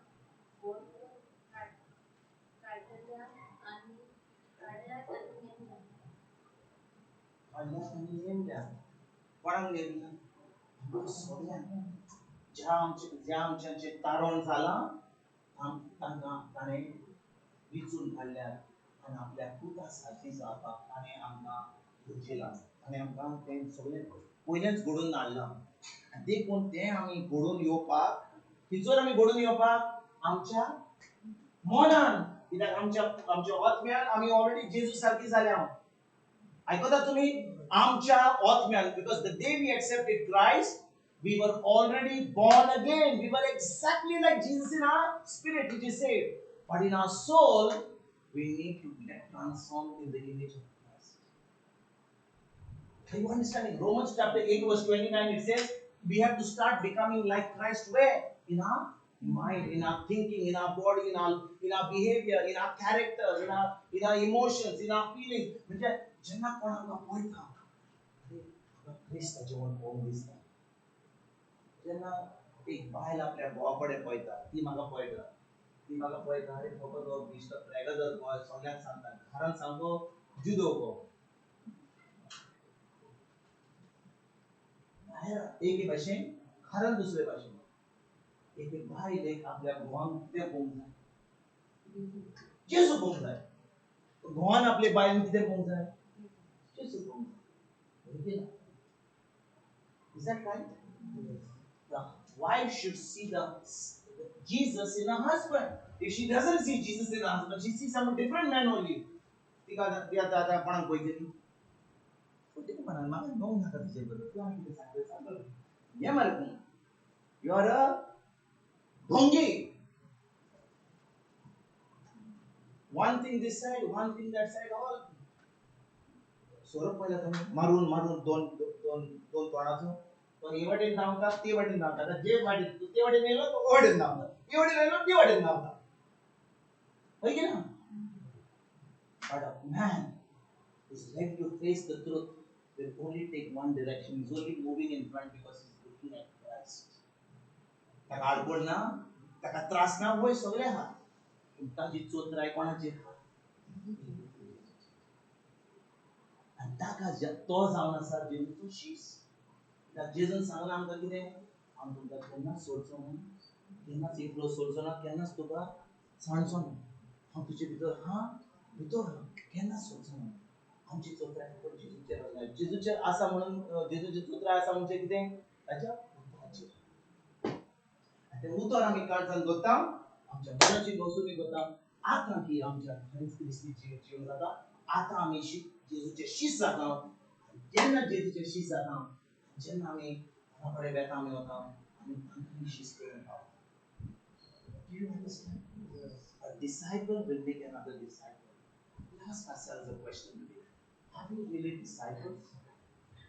व्हरून काडल्यात आनी नेमल्यात. काढल्यात आनी नेमल्यात. कोणाक नेमल्यात? सगळ्यांक. ज्या आमच्याचें तारण जालां तांकां ताणें विचून काडल्यात आनी आपल्या पुता सारकी जावपाक ताणें आमकां घडयलां आनी आमकां तें सगळें पयलेंच घडोवन हाडलां आनी देखून तें आमी घडोवन येवपाक खंयसर आमी घडोवन येवपाक आमच्या मनान कित्याक आमच्या आत्म्यान आमी ऑलरेडी जेजू सारकी जाल्या आयकतात तुमी आमच्या आत्म्यान because the day we accepted Christ We were already born again. We were exactly like Jesus in our spirit, it is said. But in our soul, we need to get transformed in the image of Christ. Are you understanding? Romans chapter 8, verse 29, it says, we have to start becoming like Christ where? In our mind, in our thinking, in our body, in our behavior, in our character, in our emotions, in our feelings. म्हणजे ज्यांना कोणाला पळता अरे ख्रिस्त जेवण होऊन दिसता जेन्ना एक बायल आपल्या घोवाकडे पळयता ती म्हाका पळयता अरे बाबा तो बिश्ट प्रेगजर गोय सगळ्यांक सांगता घरान सांगो जुदो गो भायर एके भाशेन घरान दुसरे भाशेन एक बायल एक आपल्या घोवाक कितें पळोवंक जाय जेजू पळोवंक जाय घोवान आपले बायलेन कितें पळोवंक जाय जेजू पळोवंक जाय Is that right? The wife should see the Jesus in her husband. If she doesn't see Jesus in her husband, she sees some different man only. तिका त्या कोणाक पळयतली तिका म्हणाल म्हाका णव नाका तुजे बरोबर तूं आनी कितें सांगता सांग हें मरे तूं यू आर अ ढोंगी one thing this side one thing that side all सोरप पळयला तुमी मारून दोन तोंडाचो तो हे वाटेन धांवता ते वाटेन धांवता जे वाटेन तूं ते वाटेन येयलो तो वाटेन धांवता ते वाटेन येयलो ते वाटेन धांवता होय की ना but a man is ready to face the truth will only take one direction he's only moving in front because he's looking at Christ ताका आडकोड ना ताका त्रास ना वय सगळे आहा पूण ताजी चोत्राय कोणाची आनी ताका तो जावन आसा जेजूचो शीस जेजून सांगला आमकां कितें हांव तुमकां केन्नाच सोडचो ना केन्नाच एकलो सोडचो ना केन्नाच तुका सांडचो ना हांव तुजे भितर भितर केन्नाच सोडचो ना आमची चोत्राय फकत जेजूचेर आसा जेजूचेर आसा म्हणून जेजूची चोत्राय आसा म्हणजे कितें ताच्या उतराचेर तें उतर आमी काळजान दवरता आमच्या मनाची बसूनी करता आतां की आमच्या खरेंच क्रिस्तीची जीवन जाता आतां आमी जेजूचे शीस जाता जेन्ना जेजूचे शीस जाता जेन्ना आमी घरा कडेन बेता आमी वता आमी तांकां शीस करून पावता Do you understand? A disciple will make another disciple. We ask ourselves a question today. Are we really disciples?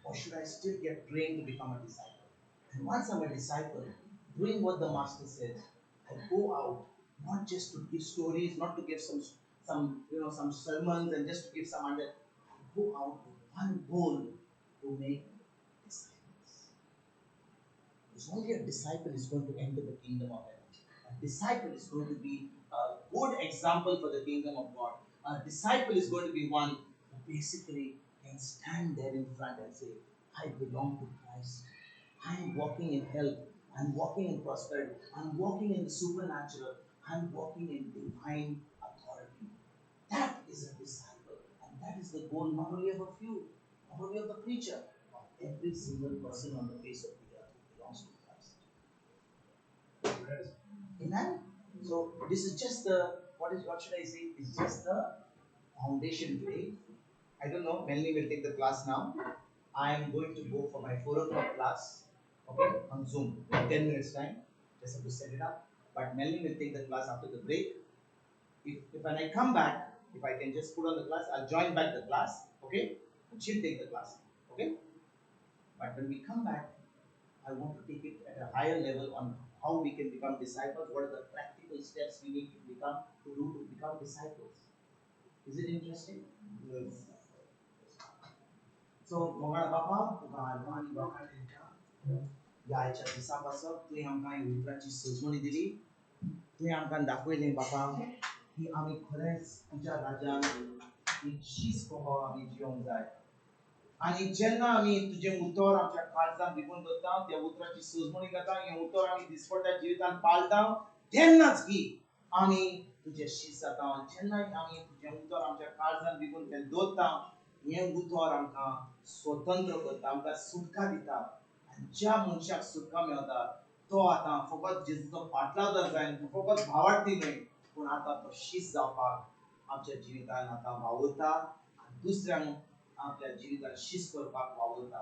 Or should I still get trained to become a disciple? And once I'm a disciple, doing what the master said, I go out not just to give stories, not to give some sermons and just to give some under. I go out with one goal to make disciples. Because only a disciple is going to enter the kingdom of heaven. A disciple is going to be a good example for the kingdom of God. A disciple is going to be one who basically can stand there in front and say, I belong to Christ. I am walking in health. I'm walking in prosperity. I'm walking in the supernatural. I'm walking in divine authority. That is a disciple. And that is the goal not only of a few, not only of the preacher, of every single person on the face of the earth who belongs to Christ. Amen? So this is just what should I say? It's just the foundation today. I don't know, Melanie will take the class now. I am going to go for my 4 o'clock class, okay, on Zoom in 10 minutes time. Just have to set it up. But Melanie will take the class after the break. If when I come back, if I can just put on the class, I'll join back the class, okay? And she'll take the class, okay? But when we come back, I want to take it at a higher level on how we can become disciples. What are the practical steps we need to do to become disciples? Is it interesting? Yes. So, Mogar Baba, Ugarwan, Bakalika, Yacha Disabasa, Tuyamkai, Utrachi Suzmoni Dili, Tuyamkan Dakwele Baba, he Ami Kores, Puja Rajan, he Shis Koha, Ami Jionzai. आणि जेन्ना आमी तुजे उतर आमच्या काळजांत भिगून दवरता त्या उतराची सोजमणी करता हे उतर आमी दिसपट्ट्या जिवितांत पाळटा तेन्नाच की आमी तुजे शीस जाता जेन्ना आमी तुजे उतर आमच्या काळजांत भिगून तें दवरता हे उतर आमकां स्वतंत्र करता आमकां सुटका दिता आनी ज्या मनशाक सुटका मेळटा तो आतां फकत जेजूचो फाटलावदार जायन फकत भावार्थी न्हय पूण आतां तो शीस जावपाक आमच्या जिवितांत आतां वावुरता आनी दुसऱ्यांक आपल्या जिवितांत शीस करपाक वावुरता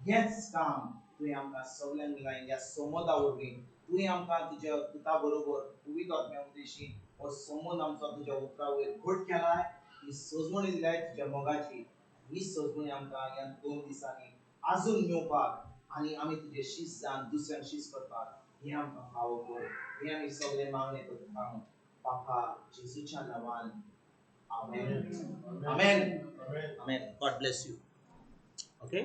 हेच काम तुवें आमकां सगळ्यांक दिलां ह्या संबंदा वरवीं तुवें आमकां तुज्या पुता बरोबर पवित्र आत्म्या उद्देशी हो संबंद आमचो तुज्या उतरा वयर घट केलाय ही सजमणी दिलाय तुज्या मोगाची ही सजमणी आमकां ह्या 2 दिसांनी आजून मेवपाक आनी आमी तुजे शीस जावन दुसऱ्यांक शीस करपाक हे आमकां फावो कर हे आमी सगळे मागणे करता बापा जेजूच्या नांवान आमेन आमेन आमेन गॉड ब्लेस यू ओके